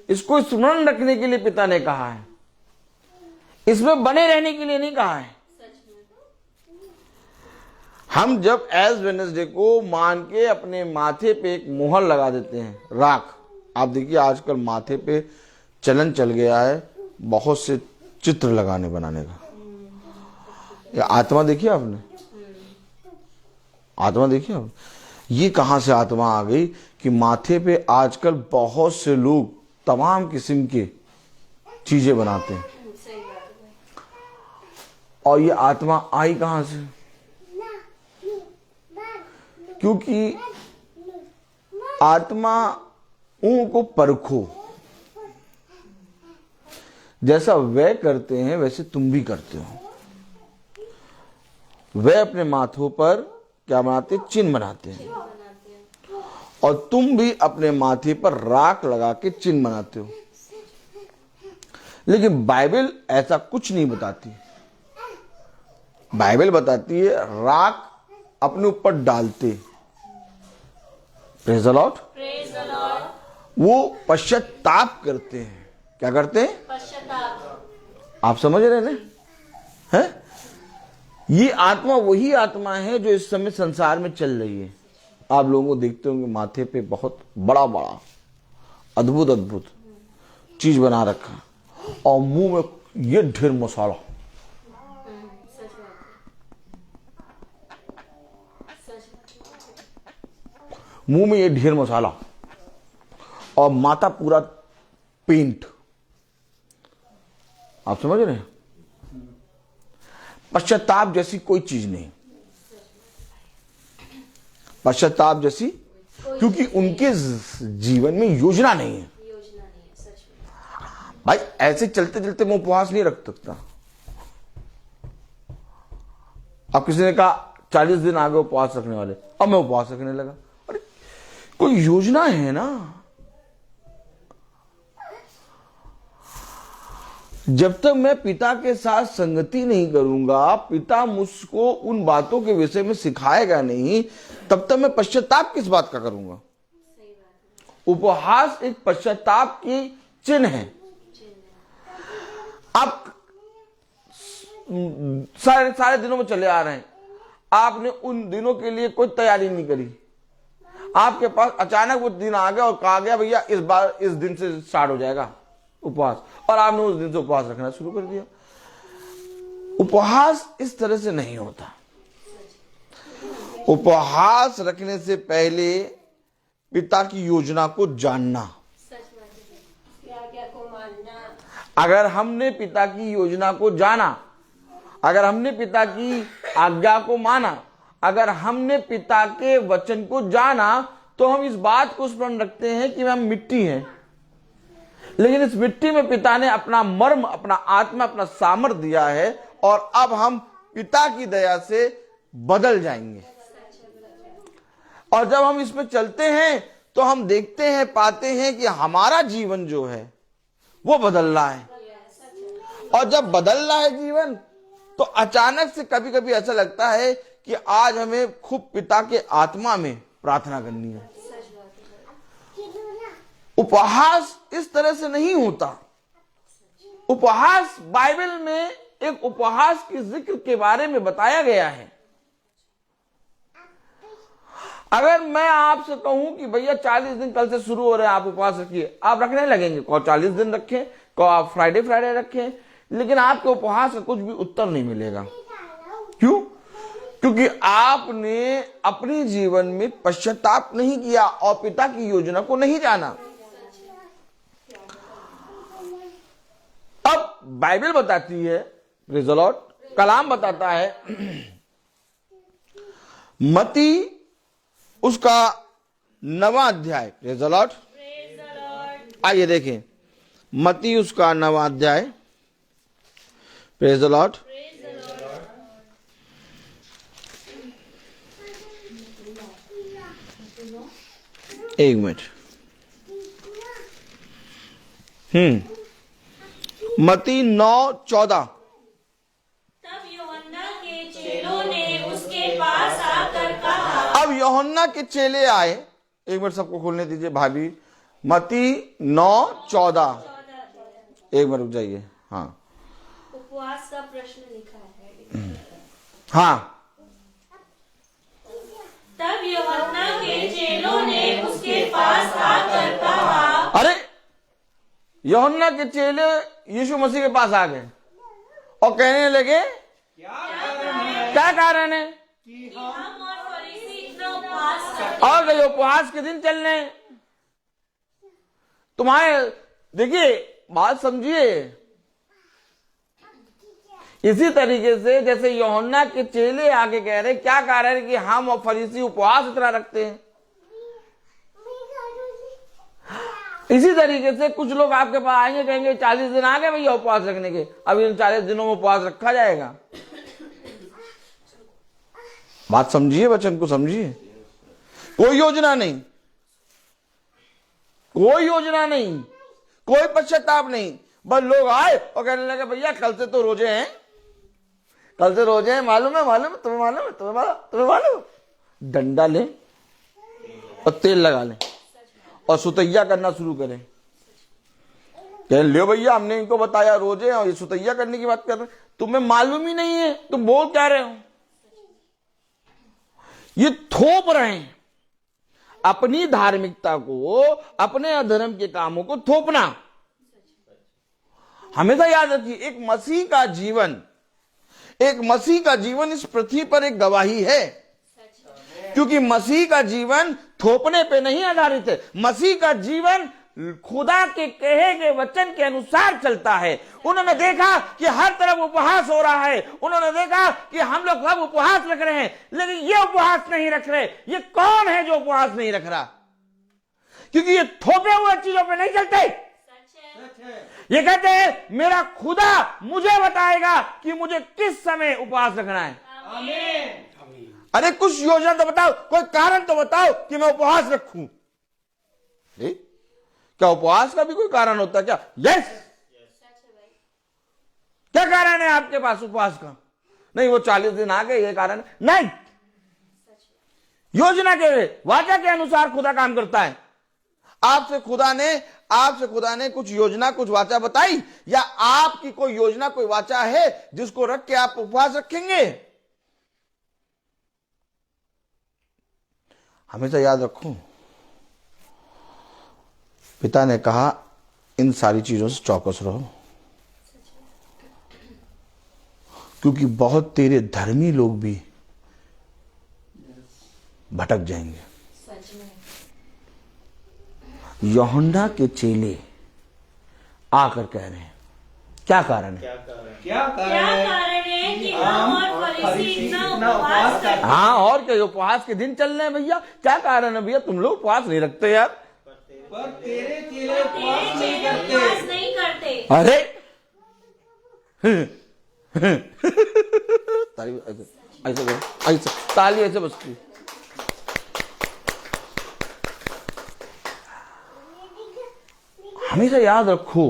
इसको स्मरण रखने के लिए पिता ने कहा है, इसमें बने रहने के लिए नहीं कहा है। हम जब एज वेडनेसडे को मान के अपने माथे पे एक मोहर लगा देते हैं, राख। आप देखिए आजकल माथे पे चलन चल गया है बहुत से चित्र लगाने बनाने का। या आत्मा देखिए आपने, आत्मा देखिए आप, ये कहां से आत्मा आ गई कि माथे पे आजकल बहुत से लोग तमाम किस्म के चीजें बनाते हैं। और ये आत्मा आई कहां से? क्योंकि आत्मा को परखो, जैसा वह करते हैं वैसे तुम भी करते हो। वह अपने माथों पर क्या बनाते? चिन्ह बनाते हैं, और तुम भी अपने माथे पर राख लगा के चिन्ह बनाते हो। लेकिन बाइबल ऐसा कुछ नहीं बताती। बाइबल बताती है राख अपने ऊपर डालते। Praise the Lord. वो पश्चाताप करते हैं। क्या करते हैं? पश्चाताप। आप समझ रहे हैं? ये आत्मा वही आत्मा है जो इस समय संसार में चल रही है। आप लोगों को देखते होंगे माथे पे बहुत बड़ा बड़ा अद्भुत अद्भुत चीज बना रखा, और मुंह में ये ढेर मसाला। मुंह में ये ढेर मसाला और माथा पूरा पेंट। आप समझ रहे हैं? पश्चाताप जैसी कोई चीज नहीं, पश्चाताप जैसी, क्योंकि उनके जीवन में योजना नहीं है। भाई ऐसे चलते चलते मैं उपवास नहीं रख सकता। अब किसी ने कहा 40 दिन आगे उपवास रखने वाले, अब मैं उपवास रखने लगा। अरे कोई योजना है ना। जब तक मैं पिता के साथ संगति नहीं करूंगा, पिता मुझको उन बातों के विषय में सिखाएगा नहीं, तब तक मैं पश्चाताप किस बात का करूंगा? उपवास एक पश्चाताप की चिन्ह है। आप सारे दिनों में चले आ रहे हैं, आपने उन दिनों के लिए कोई तैयारी नहीं करी, आपके पास अचानक वो दिन आ गया और कहा गया भैया इस बार इस दिन से स्टार्ट हो जाएगा उपवास, और आपने उस दिन से उपवास रखना शुरू कर दिया। उपवास इस तरह से नहीं होता। उपवास रखने से पहले पिता की योजना को जानना, अगर हमने पिता की योजना को जाना, अगर हमने पिता की आज्ञा को माना, अगर हमने पिता के वचन को जाना, तो हम इस बात को स्मरण रखते हैं कि हम मिट्टी हैं, लेकिन इस मिट्टी में पिता ने अपना मर्म, अपना आत्मा, अपना सामर्थ दिया है, और अब हम पिता की दया से बदल जाएंगे। और जब हम इसमें चलते हैं तो हम देखते हैं, पाते हैं कि हमारा जीवन जो है वो बदल रहा है। और जब बदल रहा है जीवन, तो अचानक से कभी कभी ऐसा लगता है कि आज हमें खूब पिता के आत्मा में प्रार्थना करनी है। उपवास इस तरह से नहीं होता। उपवास, बाइबल में एक उपवास के जिक्र के बारे में बताया गया है। अगर मैं आपसे कहूं कि भैया 40 दिन कल से शुरू हो रहे हैं, आप उपवास रखिए, आप रखने लगेंगे। को 40 दिन रखें, को आप फ्राइडे रखें, लेकिन आपके उपवास का कुछ भी उत्तर नहीं मिलेगा। क्यों? क्योंकि आपने अपने जीवन में पश्चाताप नहीं किया और पिता की योजना को नहीं जाना। अब बाइबल बताती है, प्रेज़ द लॉर्ड, कलाम बताता है, मत्ती उसका 9वां अध्याय, प्रेज़ द लॉर्ड, आइए देखें, मत्ती उसका 9वां अध्याय, प्रेज़ द लॉर्ड, एक मिनट, मत्ती 9:14। तब यूहन्ना के चेलों ने उसके पास आकर कहा। अब यूहन्ना के चेले आए, एक मिनट सबको खोलने दीजिए भाभी, मत्ती 9:14, एक मिनट रुक जाइए। हाँ, उपवास का प्रश्न लिखा है। हाँ, तब यूहन्ना के चेलों ने उसके पास आकर कहा। अरे यूहन्ना के चेले यीशु मसीह के पास आ गए और कहने लगे, क्या कारण है कि हम और फरीसी इतना उपवास करते और गए उपवास के दिन चल रहे हैं तुम्हारे। देखिए बात समझिए, इसी तरीके से जैसे यूहन्ना के चेले आके कह रहे, क्या कारण है कि हम और फरीसी उपवास इतना रखते हैं, इसी तरीके से कुछ लोग आपके पास आएंगे, कहेंगे 40 दिन आ गए भैया उपवास रखने के, अब इन 40 दिनों में उपवास रखा जाएगा। बात समझिए, वचन को समझिए। कोई योजना नहीं, कोई योजना नहीं, कोई पश्चाताप नहीं, बस लोग आए और कहने लगे भैया कल से तो रोजे हैं, कल से रोजे हैं, मालूम है, मालूम है तुम्हें, मालूम है तुम्हें मालूम। डंडा लें और तेल लगा लें और सुतैया करना शुरू करें। कह लो भैया हमने इनको बताया रोजे हैं और ये सुतैया करने की बात कर रहे हैं, तुम्हें मालूम ही नहीं है, तुम बोल क्या रहे हो। ये थोप रहे हैं अपनी धार्मिकता को, अपने अधर्म के कामों को थोपना। हमेशा याद रखिए, एक मसीह का जीवन, एक मसीह का जीवन इस पृथ्वी पर एक गवाही है, क्योंकि मसीह का जीवन थोपने पे नहीं आधारित है। मसीह का जीवन खुदा के कहे गए वचन के अनुसार चलता है। उन्होंने देखा कि हर तरफ उपहास हो रहा है, उन्होंने देखा कि हम लोग सब उपहास रख रहे हैं, लेकिन ये उपहास नहीं रख रहे। ये कौन है जो उपहास नहीं रख रहा? क्योंकि ये थोपे हुए चीजों पे नहीं चलते। ये कहते हैं मेरा खुदा मुझे बताएगा कि मुझे किस समय उपवास रखना है। आमीन। अरे कुछ योजना तो बताओ, कोई कारण तो बताओ कि मैं उपवास रखूं। क्या उपवास का भी कोई कारण होता है क्या? यस। क्या कारण है आपके पास उपवास का? नहीं, वो 40 दिन आ गए, ये कारण नहीं। योजना के वाचा के अनुसार खुदा काम करता है। आपसे खुदा ने कुछ योजना, कुछ वाचा बताई, या आपकी कोई योजना, कोई वाचा है जिसको रख के आप उपवास रखेंगे? हमेशा याद रखो, पिता ने कहा इन सारी चीजों से चौकस रहो, क्योंकि बहुत तेरे धर्मी लोग भी भटक जाएंगे। यूहन्ना के चेले आकर कह रहे हैं, क्या कारण है? क्या कारण है कि हम और फरीसी इतना उपवास करते हैं? हाँ, और क्या उपवास के दिन चल रहे हैं भैया? क्या कारण है भैया? तुम लोग उपवास नहीं रखते यार। पर तेरे चेले उपवास नहीं करते। अरे ऐसे ताली ऐसे बजती। हमेशा याद रखो,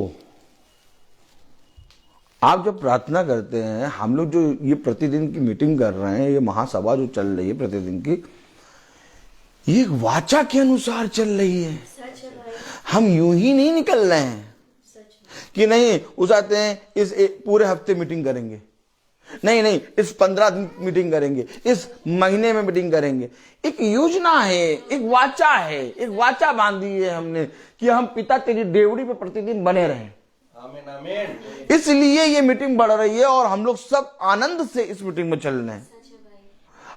आप जब प्रार्थना करते हैं, हम लोग जो ये प्रतिदिन की मीटिंग कर रहे हैं, ये महासभा जो चल रही है प्रतिदिन की, ये एक वाचा के अनुसार चल रही है। हम यूं ही नहीं निकल रहे हैं कि नहीं उस आते हैं इस पूरे हफ्ते मीटिंग करेंगे, नहीं इस 15 दिन मीटिंग करेंगे, इस महीने में मीटिंग करेंगे। एक योजना है, एक वाचा है, एक वाचा बांधी है हमने कि हम पिता तेरी डेवड़ी पे प्रतिदिन बने रहें। आमीन आमीन। इसलिए ये मीटिंग बढ़ रही है और हम लोग सब आनंद से इस मीटिंग में चल रहे हैं।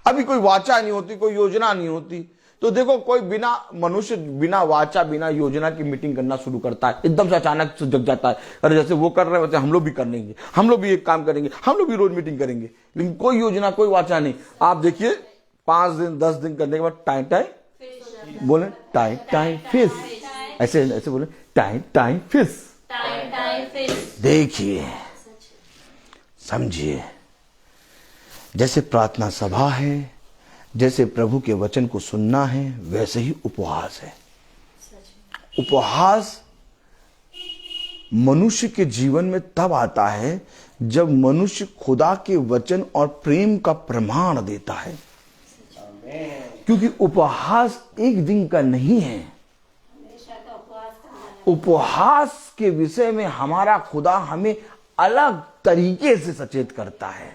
अभी कोई वाचा नहीं होती, कोई योजना नहीं होती, तो देखो कोई बिना मनुष्य बिना वाचा बिना योजना की मीटिंग करना शुरू करता है, एकदम से अचानक से जग जाता है। अरे जैसे वो कर रहे हैं वैसे हम लोग भी कर लेंगे, हम लोग भी एक काम करेंगे, हम लोग भी रोज मीटिंग करेंगे, लेकिन कोई योजना कोई वाचा नहीं। आप देखिए 5 दिन 10 दिन करने के बाद टाइम टाइम बोले, टाइम फिश, ऐसे ऐसे बोले टाइम फिश। देखिए समझिए, जैसे प्रार्थना सभा है, जैसे प्रभु के वचन को सुनना है, वैसे ही उपवास है। उपवास मनुष्य के जीवन में तब आता है जब मनुष्य खुदा के वचन और प्रेम का प्रमाण देता है, क्योंकि उपवास एक दिन का नहीं है। उपवास के विषय में हमारा खुदा हमें अलग तरीके से सचेत करता है।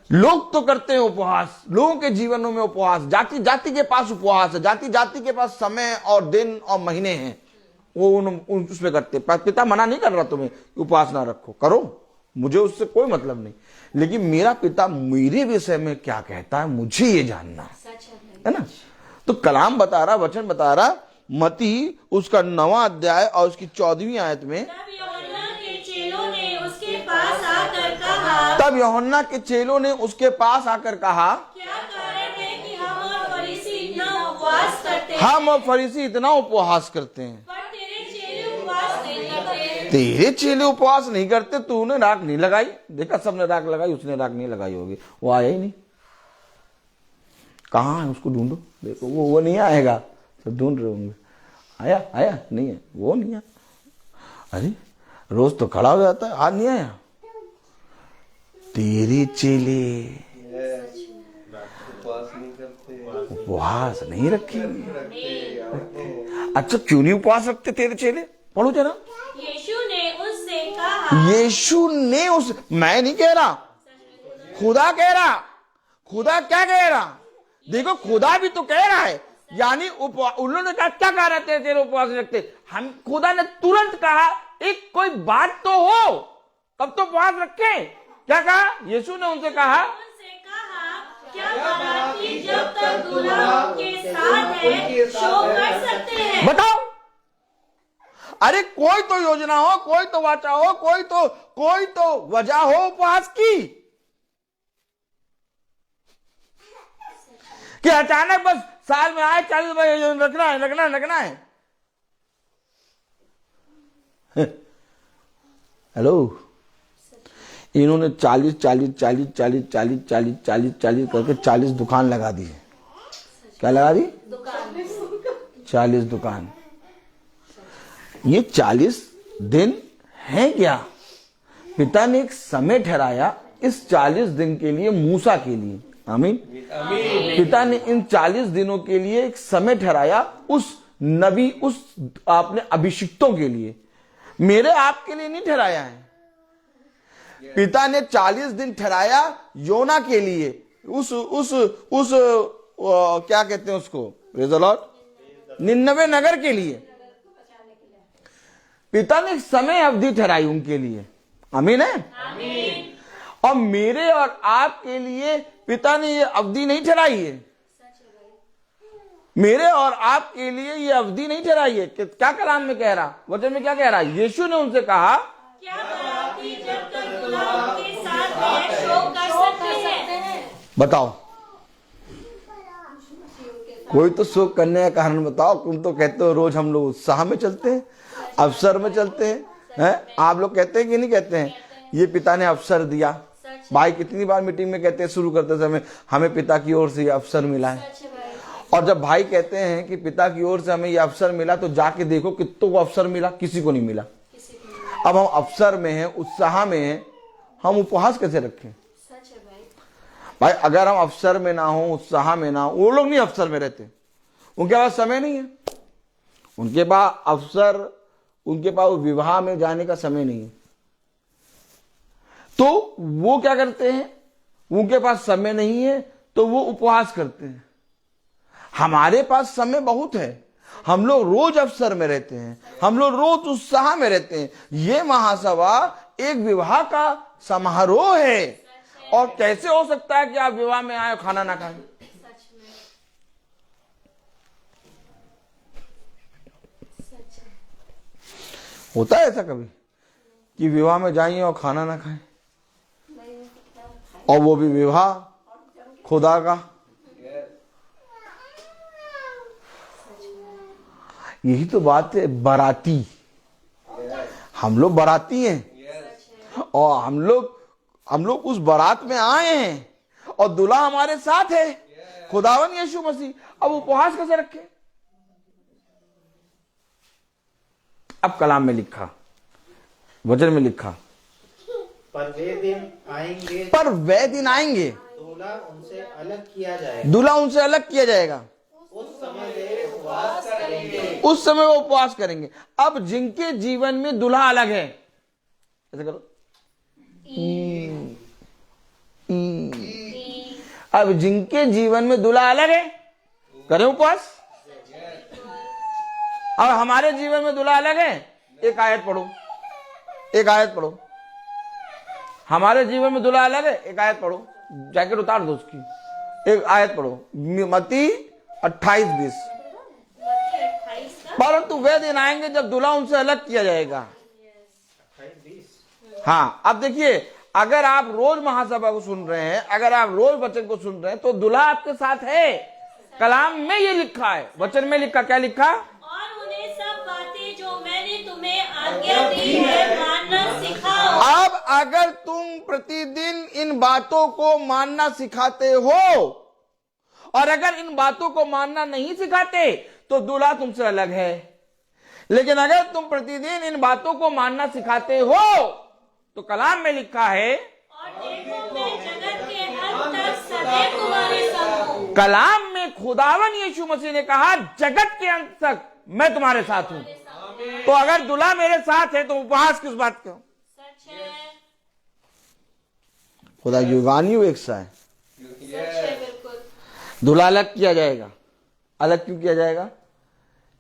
लोग तो करते हैं उपवास, लोगों के जीवनों में उपवास, जाति जाति के पास उपवास है, जाति जाति के पास समय और दिन और महीने हैं, वो उसमें करते। पिता मना नहीं कर रहा तुम्हें उपवास ना रखो, करो, मुझे उससे कोई मतलब नहीं, लेकिन मेरा पिता मेरे विषय में क्या कहता है मुझे ये जानना है ना। तो कलाम बता रहा, वचन बता रहा, मती उसका 9वां अध्याय और उसकी 14वीं आयत में, तब यूहन्ना के चेलों ने उसके पास आकर कहा, क्या कारण है कि हम और फरीसी इतना उपवास करते हैं? हम और फरीसी इतना उपवास करते हैं, पर तेरे चेले उपवास नहीं करते। तेरे चेले उपवास नहीं करते। तूने राख नहीं लगाई, देखा सबने राख लगाई, उसने राख नहीं लगाई होगी, वो आया ही नहीं। कहाँ है उसको ढूंढो, देखो वो नहीं आएगा, तो ढूंढ रहे होंगे, आया नहीं है, वो नहीं आया। अरे रोज तो खड़ा हो जाता है, आज नहीं आया। तेरे चेले उपवास नहीं रखेंगे। अच्छा क्यों नहीं उपवास रखते तेरे चेले? पढ़ो जरा। यीशु ने उससे कहा, यीशु ने उस, मैं नहीं कह रहा, खुदा कह रहा। खुदा क्या कह रहा? देखो खुदा भी तो कह रहा है, यानी उन्होंने कहा क्या कह रहे थे तेरे उपवास रखते? हम खुदा ने तुरंत कहा एक कोई बात तो हो तब तो उपवास रखे। क्या कहा? यीशु ने उनसे कहा क्या बाराती जब तक दूल्हा उनके साथ है शोक कर सकते हैं? बताओ। अरे कोई तो योजना हो, कोई तो वाचा हो, कोई तो वजह हो उपवास की, कि अचानक बस साल में आए 40 बजे रखना है। हेलो, इन्होंने 40 करके 40 दुकान लगा दी। क्या लगा दी? 40 दुकान। ये 40 दिन है क्या? पिता ने एक समय ठहराया इस 40 दिन के लिए, मूसा के लिए। आमीन। पिता ने इन 40 दिनों के लिए एक समय ठहराया उस नबी, उस आपने अभिषिक्तों के लिए, मेरे आपके लिए नहीं ठहराया है। पिता ने 40 दिन ठहराया योना के लिए, उस क्या कहते हैं उसको, प्रेज़ द लॉर्ड, 99 नगर के लिए पिता ने समय अवधि ठहराई उनके लिए। आमीन है। आमीन। और मेरे और आपके लिए पिता ने ये अवधि नहीं ठहराई है। मेरे और आपके लिए ये अवधि नहीं ठहराई है। क्या कलाम में कह रहा, वचन में क्या कह रहा? यीशु ने उनसे कहा, क्या बाराती जब तक दूल्हा उनके साथ है शोक कर सकते हैं? बताओ, कोई तो शोक करने का कारण बताओ। तुम तो कहते हो रोज हम लोग उत्साह में चलते हैं, अवसर में चलते हैं। आप लोग कहते हैं कि नहीं कहते हैं? ये पिता ने अवसर दिया। भाई कितनी बार मीटिंग में कहते हैं, शुरू करते समय, हमें पिता की ओर से ये अवसर मिला है। और जब भाई कहते हैं कि पिता की ओर से हमें ये अवसर मिला, तो जाके देखो कितनों को अवसर मिला, किसी को नहीं मिला। अब हम अवसर में हैं, उत्साह में हैं, हम उपवास कैसे रखें? भाई अगर हम अवसर में ना हो, उत्साह में ना हो, वो लोग नहीं अवसर में रहते, उनके पास समय नहीं है, उनके पास अवसर, उनके पास विवाह में जाने का समय नहीं है। तो वो क्या करते हैं? उनके पास समय नहीं है तो वो उपवास करते हैं। हमारे पास समय बहुत है, हम लोग रोज अवसर में रहते हैं, हम लोग रोज उत्साह में रहते हैं। ये महासभा एक विवाह का समारोह है, और कैसे हो सकता है कि आप विवाह में आए खाना ना खाएं? होता है ऐसा कभी कि विवाह में जाइए और खाना ना खाएं? और वो भी विवाह खुदा का। यही तो बात है, बाराती। हम लोग बाराती हैं, और हम लोग उस बारात में आए हैं, और दूल्हा हमारे साथ है, खुदावन यीशु मसीह। अब उपवास कैसे रखें? अब कलाम में लिखा, वचन में लिखा, पर वे दिन आएंगे दूल्हा उनसे अलग किया जाएगा। उस समय वो उपवास करेंगे। अब जिनके जीवन में दूल्हा अलग है, ऐसे करो, अब जिनके जीवन में दूल्हा अलग है, करें उपवास। अब हमारे जीवन में दूल्हा अलग है, एक आयत पढ़ो। हमारे जीवन में दूल्हा अलग है, एक आयत पढ़ो, जैकेट उतार दो उसकी, एक आयत पढ़ो, मत्ती 28:20। परंतु वे दिन आएंगे जब दूल्हा उनसे अलग किया जाएगा। हाँ, अब देखिए, अगर आप रोज महासभा को सुन रहे हैं, अगर आप रोज वचन को सुन रहे हैं, तो दूल्हा आपके साथ है। कलाम में ये लिखा है, वचन में लिखा, क्या लिखा? और उन्हें सब बातें जो मैंने तुम्हें आज्ञा दी है मानना सिखाओ। अब अगर तुम प्रतिदिन इन बातों को मानना सिखाते हो, और अगर इन बातों को मानना नहीं सिखाते, तो दूल्हा तुमसे अलग है। लेकिन अगर तुम प्रतिदिन इन बातों को मानना सिखाते हो, तो कलाम में लिखा है, और देखो मैं जगत के अंत तक सदैव तुम्हारे संग हूं। कलाम में खुदावन यीशु मसीह ने कहा, जगत के अंत तक मैं तुम्हारे साथ हूं। तो अगर दूल्हा मेरे साथ है, तो उपवास किस बात का? सच है, खुदा युगानियों एक सा है। सच है, बिल्कुल। दूल्हा अलग किया जाएगा। अलग क्यों किया जाएगा?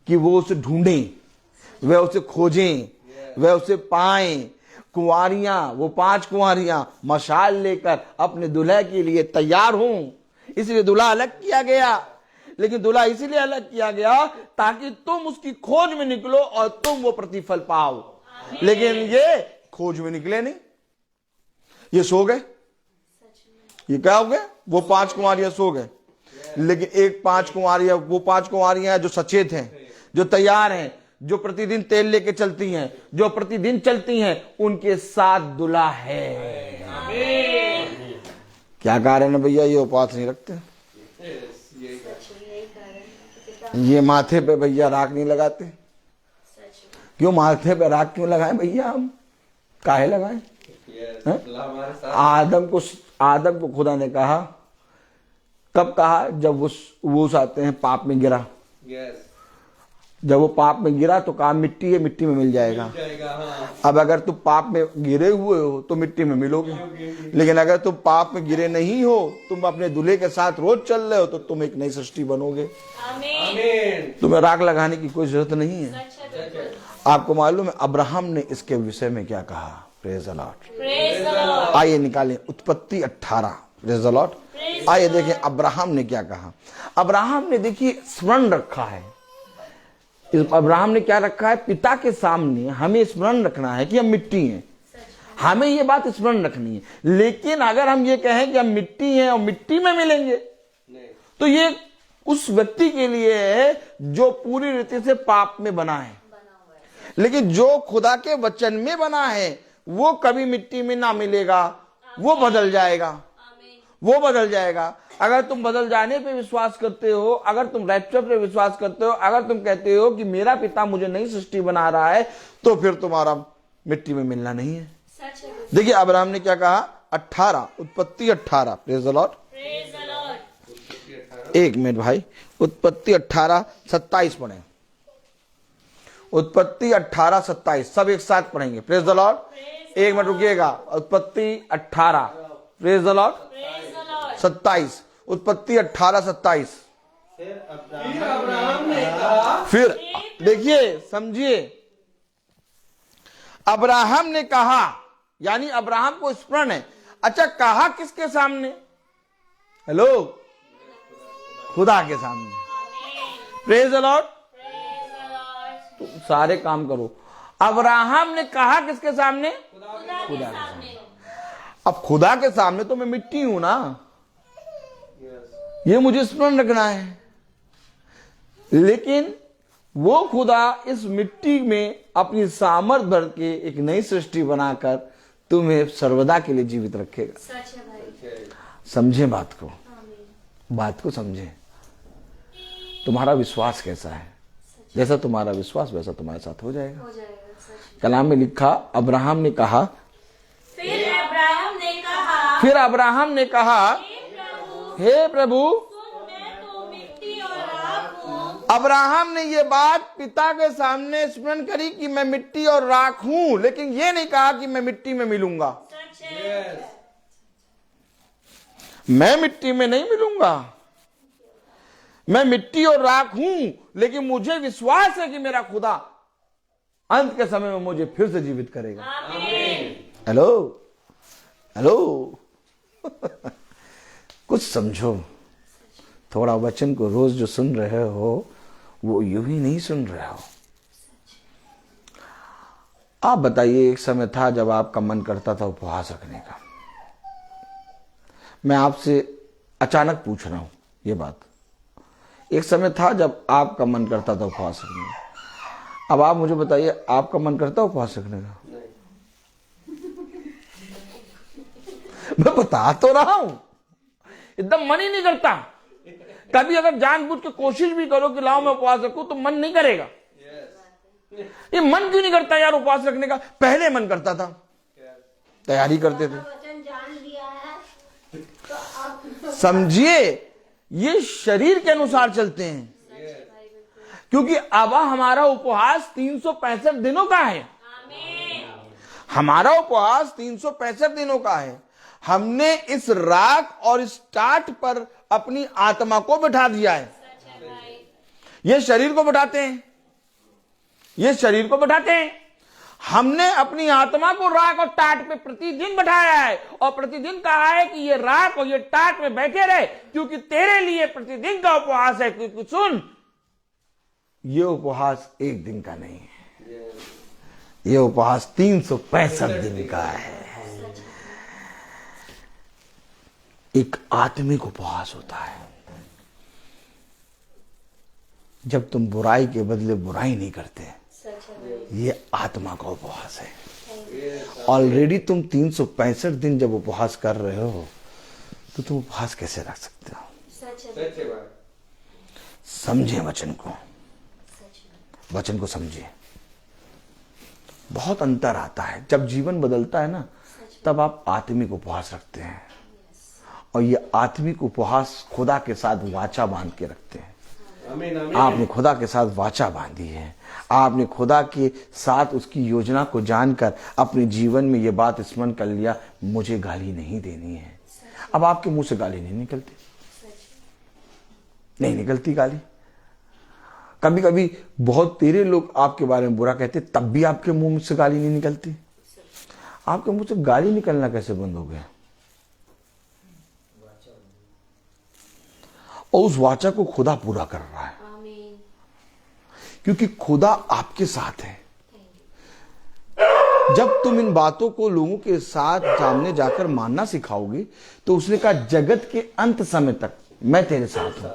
कि वो उसे ढूंढें, वह उसे खोजें, वह उसे पाएं। कुंवारियां, वो 5 कुंवारियां मशाल लेकर अपने दूल्हे के लिए तैयार हों, इसलिए दूल्हा अलग किया गया। लेकिन दूल्हा इसीलिए अलग किया गया ताकि तुम उसकी खोज में निकलो और तुम वो प्रतिफल पाओ। लेकिन ये खोज में निकले नहीं, ये सो गए। ये क्या हो गए? वो 5 कुंवारियां सो गए। लेकिन एक 5 कुंवारियां, वो 5 कुंवारियां जो सचेत हैं, जो तैयार हैं, जो प्रतिदिन तेल लेके चलती हैं, जो प्रतिदिन चलती हैं, उनके साथ दूल्हा है। क्या कारण है भैया? ये उपवास नहीं रखते, ये माथे पे भैया राख नहीं लगाते। क्यों माथे पे राख क्यों लगाएं भैया? हम काहे लगाएं? आदम को खुदा ने कहा, कब कहा? जब वो आते हैं पाप में गिरा। जब वो पाप में गिरा तो कहा मिट्टी है, मिट्टी में मिल जाएगा। अब अगर तुम पाप में गिरे हुए हो तो मिट्टी में मिलोगे, लेकिन अगर तुम पाप में गिरे नहीं हो, तुम अपने दूल्हे के साथ रोज चल रहे हो, तो तुम एक नई सृष्टि बनोगे। तुम्हें राख लगाने की कोई जरूरत नहीं है। आपको मालूम है अब्राहम ने इसके विषय में क्या कहा? Praise the Lord. आइए निकालें उत्पत्ति 18। Praise the Lord. आइए देखें अब्राहम ने क्या कहा। अब्राहम ने देखिए स्मरण रखा है। अब्राहम ने क्या रखा है? पिता के सामने हमें स्मरण रखना है कि हम मिट्टी हैं। हमें ये बात स्मरण रखनी है। लेकिन अगर हम ये कहें कि हम मिट्टी हैं और मिट्टी में मिलेंगे, तो ये उस व्यक्ति के लिए है जो पूरी रीति से पाप में बना है। लेकिन जो खुदा के वचन में बना है वो कभी मिट्टी में ना मिलेगा, वो बदल जाएगा, वो बदल जाएगा। अगर तुम बदल जाने पे विश्वास करते हो, अगर तुम रैप्चर पे विश्वास करते हो, अगर तुम कहते हो कि मेरा पिता मुझे नई सृष्टि बना रहा है, तो फिर तुम्हारा मिट्टी में मिलना नहीं है। देखिए अब्राहम ने क्या कहा? 18 उत्पत्ति 18। Praise the Lord. एक मिनट भाई, उत्पत्ति 18:27 पढ़े। उत्पत्ति 18:27 सब एक साथ पढ़ेंगे। Praise the Lord. एक मिनट रुकिएगा। उत्पत्ति 18 प्रेज द लॉर्ड 27। उत्पत्ति 18:27। फिर देखिए समझिए, अब्राहम ने कहा, यानी अब्राहम को स्मरण है। अच्छा कहा किसके सामने? हेलो, खुदा के सामने। Praise the Lord. तुम सारे काम करो। अब्राहम ने कहा किसके सामने? खुदा के सामने। अब खुदा के सामने तो मैं मिट्टी हूं ना, ये मुझे स्मरण रखना है। लेकिन वो खुदा इस मिट्टी में अपनी सामर्थ भर के एक नई सृष्टि बनाकर तुम्हें सर्वदा के लिए जीवित रखेगा। समझे बात को, बात को समझे। तुम्हारा विश्वास कैसा है? जैसा तुम्हारा विश्वास वैसा तुम्हारे साथ हो जाएगा। कलाम में लिखा, अब्राहम ने कहा, फिर अब्राहम ने कहा, हे प्रभु, मैं तो मिट्टी और राख हूं। अब्राहम ने ये बात पिता के सामने स्मरण करी कि मैं मिट्टी और राख हूं, लेकिन ये नहीं कहा कि मैं मिट्टी में मिलूंगा। मैं मिट्टी में नहीं मिलूंगा, मैं मिट्टी और राख हूं, लेकिन मुझे विश्वास है कि मेरा खुदा अंत के समय में मुझे फिर से जीवित करेगा। हेलो हेलो कुछ समझो। थोड़ा वचन को रोज जो सुन रहे हो वो यूं ही नहीं सुन रहे हो। आप बताइए, एक समय था जब आपका मन करता था उपवास रखने का। मैं आपसे अचानक पूछ रहा हूं ये बात। एक समय था जब आपका मन करता था उपवास रखने का। अब आप मुझे बताइए, आपका मन करता है उपवास रखने का? मैं बता तो रहा हूं, एकदम मन ही नहीं करता। कभी अगर जानबूझ के कोशिश भी करो कि लाओ मैं उपवास रखूं, तो मन नहीं करेगा। ये मन क्यों नहीं करता यार उपवास रखने का? पहले मन करता था, तैयारी करते थे। समझिए, ये शरीर के अनुसार चलते हैं, क्योंकि अब हमारा उपवास 365 दिनों का है। हमारा उपवास 365 दिनों का है। हमने इस राख और इस टाट पर अपनी आत्मा को बिठा दिया है। ये शरीर को बिठाते हैं, ये शरीर को बिठाते हैं। हमने अपनी आत्मा को राख और टाट पे प्रतिदिन बैठाया है और प्रतिदिन कहा है कि ये राख और ये टाट में बैठे रहे, क्योंकि तेरे लिए प्रतिदिन का उपवास है। क्योंकि सुन, ये उपवास एक दिन का नहीं है, ये उपवास 365 दिन का है। एक आत्मिक उपवास होता है जब तुम बुराई के बदले बुराई नहीं करते, ये आत्मा का उपवास है। ऑलरेडी तुम 365 दिन जब उपवास कर रहे हो तो तुम उपवास कैसे रख सकते हो? समझे वचन को, वचन को समझिए। बहुत अंतर आता है। जब जीवन बदलता है ना, तब आप आत्मिक उपवास रखते हैं, और ये आत्मिक उपवास खुदा के साथ वाचा बांध के रखते हैं। आपने खुदा के साथ वाचा बांधी है, आपने खुदा के साथ उसकी योजना को जानकर अपने जीवन में ये बात स्मरण कर लिया, मुझे गाली नहीं देनी है। अब आपके मुंह से गाली नहीं निकलती, नहीं निकलती गाली। कभी कभी बहुत तेरे लोग आपके बारे में बुरा कहते, तब भी आपके मुंह से गाली नहीं निकलती। आपके मुंह से गाली निकलना कैसे बंद हो गया? और उस वाचा को खुदा पूरा कर रहा है, क्योंकि खुदा आपके साथ है। जब तुम इन बातों को लोगों के साथ सामने जाकर मानना सिखाओगे, तो उसने कहा जगत के अंत समय तक मैं तेरे साथ हूं।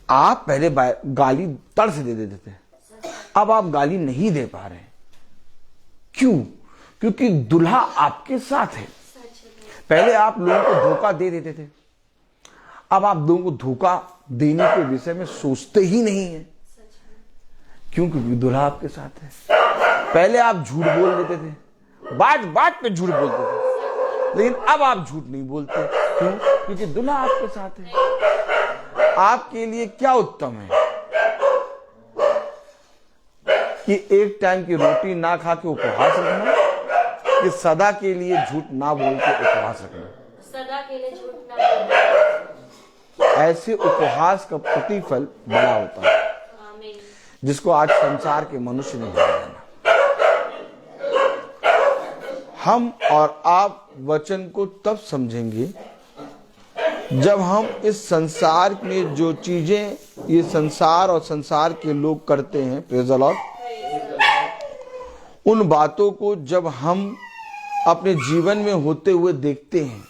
आप पहले गाली तड़ से दे देते थे, अब आप गाली नहीं दे पा रहे। क्यों? क्योंकि दुल्हा आपके साथ है। पहले आप लोगों को धोखा दे देते थे, अब आप लोगों को धोखा देने के विषय में सोचते ही नहीं है। क्यों? क्योंकि दुल्हा आपके साथ है। पहले आप झूठ बोल देते थे, बात बात पे झूठ बोलते थे, लेकिन अब आप झूठ नहीं बोलते। क्यों? क्योंकि दुल्हा आपके साथ है। आपके लिए क्या उत्तम है कि एक टाइम की रोटी ना खा के उपवास रखना, कि सदा के लिए झूठ ना बोल के उपवास रखना? सदा के लिए झूठ ना बोलना। ऐसे उपहास का प्रतिफल बड़ा होता है, जिसको आज संसार के मनुष्य ने जाना। हम और आप वचन को तब समझेंगे जब हम इस संसार में जो चीजें ये संसार और संसार के लोग करते हैं, प्रेज़ द लॉर्ड, उन बातों को जब हम अपने जीवन में होते हुए देखते हैं,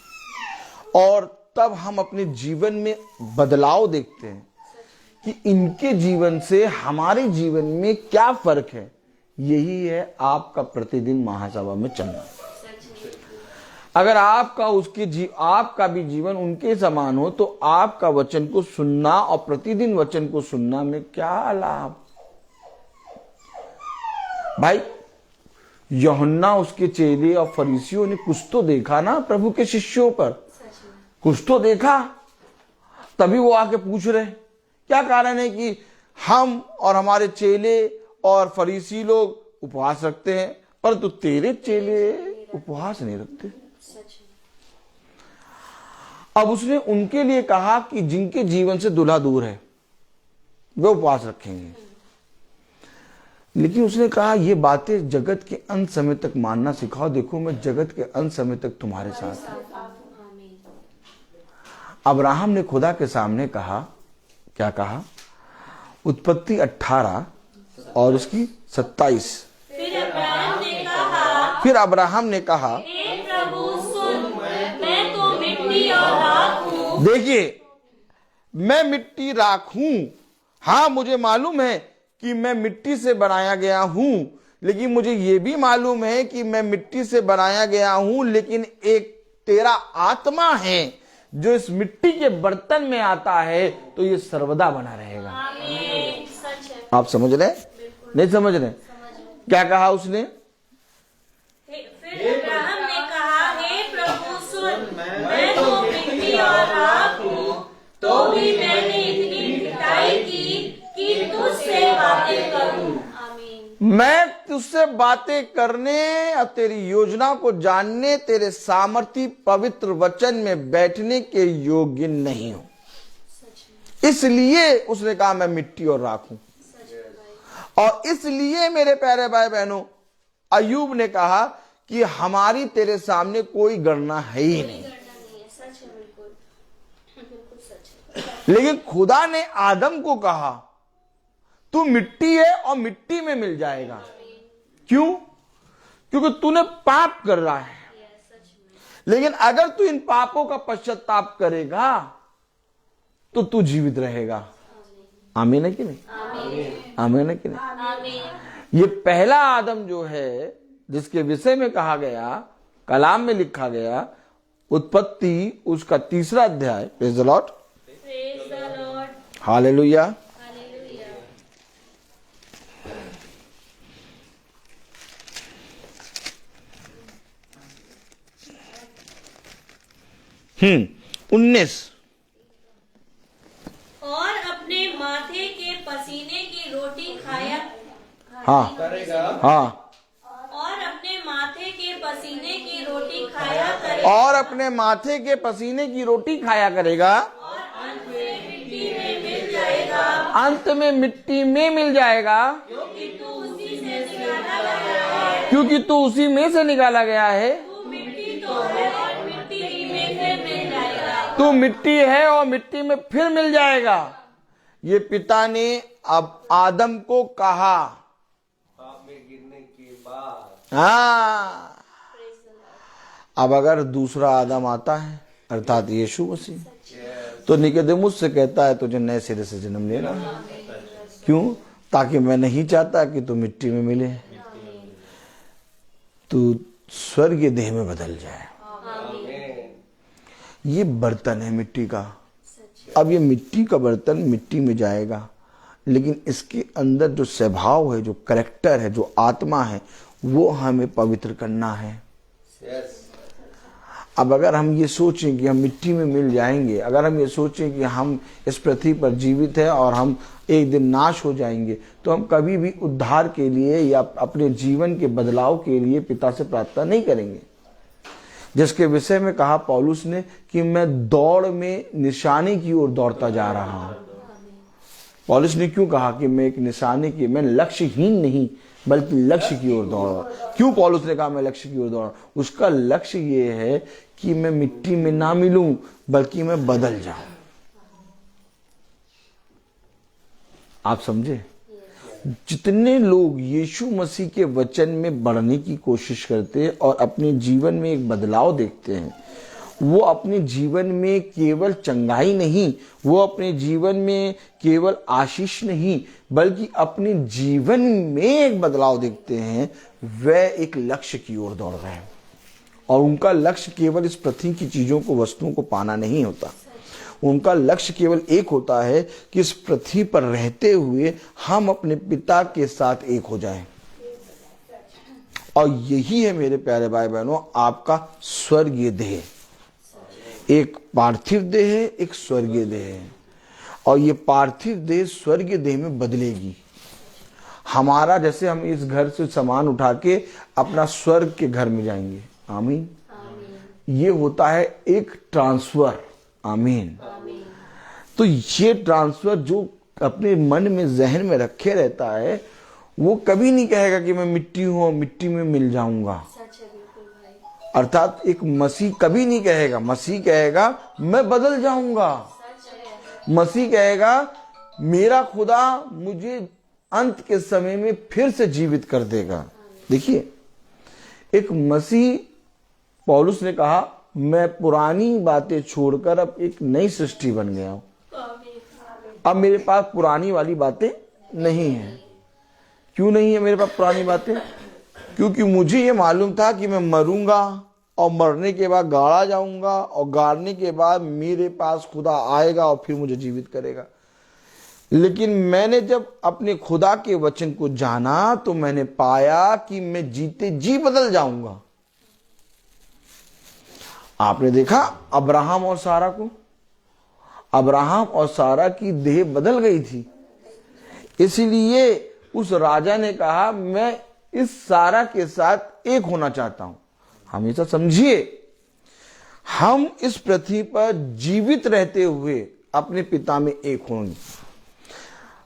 और तब हम अपने जीवन में बदलाव देखते हैं कि इनके जीवन से हमारे जीवन में क्या फर्क है। यही है आपका प्रतिदिन महासभा में चलना। अगर आपका आपका भी जीवन उनके समान हो, तो आपका वचन को सुनना और प्रतिदिन वचन को सुनना में क्या लाभ? भाई, यूहन्ना, उसके चेले और फरीसियों ने कुछ तो देखा ना प्रभु के शिष्यों पर, कुछ तो देखा, तभी वो आके पूछ रहे। क्या कारण है कि हम और हमारे चेले और फरीसी लोग उपवास रखते हैं, परंतु तेरे चेले उपवास नहीं रखते? अब उसने उनके लिए कहा कि जिनके जीवन से दूल्हा दूर है वे उपवास रखेंगे, लेकिन उसने कहा ये बातें जगत के अंत समय तक मानना सिखाओ। देखो, मैं जगत के अंत समय तक तुम्हारे साथ हूं। अब्राहम ने खुदा के सामने कहा, क्या कहा? उत्पत्ति 18 और उसकी 27। फिर अब्राहम ने कहा, हे प्रभु सुन, मैं तो मिट्टी और राख हूं। देखिए, मैं मिट्टी राख हूं। हाँ, मुझे मालूम है कि मैं मिट्टी से बनाया गया हूं, लेकिन मुझे यह भी मालूम है कि मैं मिट्टी से बनाया गया हूं, लेकिन एक तेरा आत्मा है जो इस मिट्टी के बर्तन में आता है, तो ये सर्वदा बना रहेगा। आमीन। सच है। आप समझ रहे? नहीं समझ रहे? क्या कहा उसने? फिर अब्राहम ने कहा, हे प्रभु सुन, मैं तो मिट्टी और राख हूं, तो भी मैंने इतनी पिटाई की कि तुझसे बातें करूं। आमीन। मैं तुझसे बातें करने और तेरी योजना को जानने, तेरे सामर्थी पवित्र वचन में बैठने के योग्य नहीं हूं। इसलिए उसने कहा मैं मिट्टी और राख हूं। और इसलिए मेरे प्यारे भाई बहनों, अय्यूब ने कहा कि हमारी तेरे सामने कोई गणना है ही नहीं। सच है, बिल्कुल सच है। लेकिन खुदा ने आदम को कहा तू मिट्टी है और मिट्टी में मिल जाएगा। क्यों? क्योंकि तूने पाप कर रहा है, लेकिन अगर तू इन पापों का पश्चाताप करेगा तो तू जीवित रहेगा। आमीन है कि नहीं? आमीन है कि नहीं? ये पहला आदम जो है जिसके विषय में कहा गया, कलाम में लिखा गया, उत्पत्ति उसका 3 अध्याय, प्रेज द लॉर्ड, हालेलुया। और अपने माथे के पसीने की रोटी खाया। हाँ करेगा। हाँ, और अपने माथे के पसीने की रोटी खाया करेगा। और अपने माथे के पसीने की रोटी खाया करेगा, और अंत में मिट्टी में मिल जाएगा। अंत में मिट्टी में मिल जाएगा, क्योंकि तू उसी से निकाला गया है। क्योंकि तू उसी में से निकाला गया है। तू मिट्टी तो है और मिट्टी में फिर मिल जाएगा। तू मिट्टी है और मिट्टी में फिर मिल जाएगा। ये पिता ने अब आदम को कहा। पाप में गिरने के बाद हाँ, अब अगर दूसरा आदम आता है अर्थात यीशु मसीह, तो निकोदेमुस से कहता है तुझे नए सिरे से जन्म लेना है। क्यों? ताकि मैं नहीं चाहता कि तू मिट्टी में मिले, तू स्वर्गीय देह में बदल जाए। ये बर्तन है मिट्टी का। अब ये मिट्टी का बर्तन मिट्टी में जाएगा, लेकिन इसके अंदर जो स्वभाव है, जो कैरेक्टर है, जो आत्मा है, वो हमें पवित्र करना है। यस। अब अगर हम ये सोचें कि हम मिट्टी में मिल जाएंगे, अगर हम ये सोचें कि हम इस पृथ्वी पर जीवित हैं और हम एक दिन नाश हो जाएंगे, तो हम कभी भी उद्धार के लिए या अपने जीवन के बदलाव के लिए पिता से प्रार्थना नहीं करेंगे। जिसके विषय में कहा पौलुस ने कि मैं दौड़ में निशाने की ओर दौड़ता जा रहा हूं। पौलुस ने क्यों कहा कि मैं एक निशाने की, मैं लक्ष्यहीन नहीं बल्कि लक्ष्य की ओर दौड़ रहा हूं। क्यों पौलुस ने कहा मैं लक्ष्य की ओर दौड़ रहा हूं? उसका लक्ष्य ये है कि मैं मिट्टी में ना मिलूं बल्कि मैं बदल जाऊं। आप समझे? जितने लोग यीशु मसीह के वचन में बढ़ने की कोशिश करते हैं और अपने जीवन में एक बदलाव देखते हैं, वो अपने जीवन में केवल चंगाई नहीं, वो अपने जीवन में केवल आशीष नहीं, बल्कि अपने जीवन में एक बदलाव देखते हैं। वह एक लक्ष्य की ओर दौड़ रहे हैं और उनका लक्ष्य केवल इस पृथ्वी की चीजों को, वस्तुओं को पाना नहीं होता। उनका लक्ष्य केवल एक होता है कि इस पृथ्वी पर रहते हुए हम अपने पिता के साथ एक हो जाएं। और यही है मेरे प्यारे भाई बहनों आपका स्वर्गीय देह। एक पार्थिव देह है, एक स्वर्गीय देह है, और ये पार्थिव देह स्वर्गीय देह में बदलेगी। हमारा जैसे हम इस घर से सामान उठा के अपना स्वर्ग के घर में जाएंगे। आमीन। ये होता है एक ट्रांसफर। आमीन। तो ये ट्रांसफर जो अपने मन में, जहन में रखे रहता है, वो कभी नहीं कहेगा कि मैं मिट्टी हूं और मिट्टी में मिल जाऊंगा। अर्थात एक मसीह कभी नहीं कहेगा। मसीह कहेगा मैं बदल जाऊंगा। मसीह कहेगा मेरा खुदा मुझे अंत के समय में फिर से जीवित कर देगा। देखिए, एक मसीह, पौलुस ने कहा मैं पुरानी बातें छोड़कर अब एक नई सृष्टि बन गया हूं। अब मेरे पास पुरानी वाली बातें नहीं है। क्यों नहीं है मेरे पास पुरानी बातें? क्योंकि मुझे ये मालूम था कि मैं मरूंगा और मरने के बाद गाड़ा जाऊंगा और गाड़ने के बाद मेरे पास खुदा आएगा और फिर मुझे जीवित करेगा। लेकिन मैंने जब अपने खुदा के वचन को जाना तो मैंने पाया कि मैं जीते जी बदल जाऊंगा। आपने देखा अब्राहम और सारा को, अब्राहम और सारा की देह बदल गई थी। इसलिए उस राजा ने कहा मैं इस सारा के साथ एक होना चाहता हूं। हमेशा समझिए, हम इस पृथ्वी पर जीवित रहते हुए अपने पिता में एक होंगे,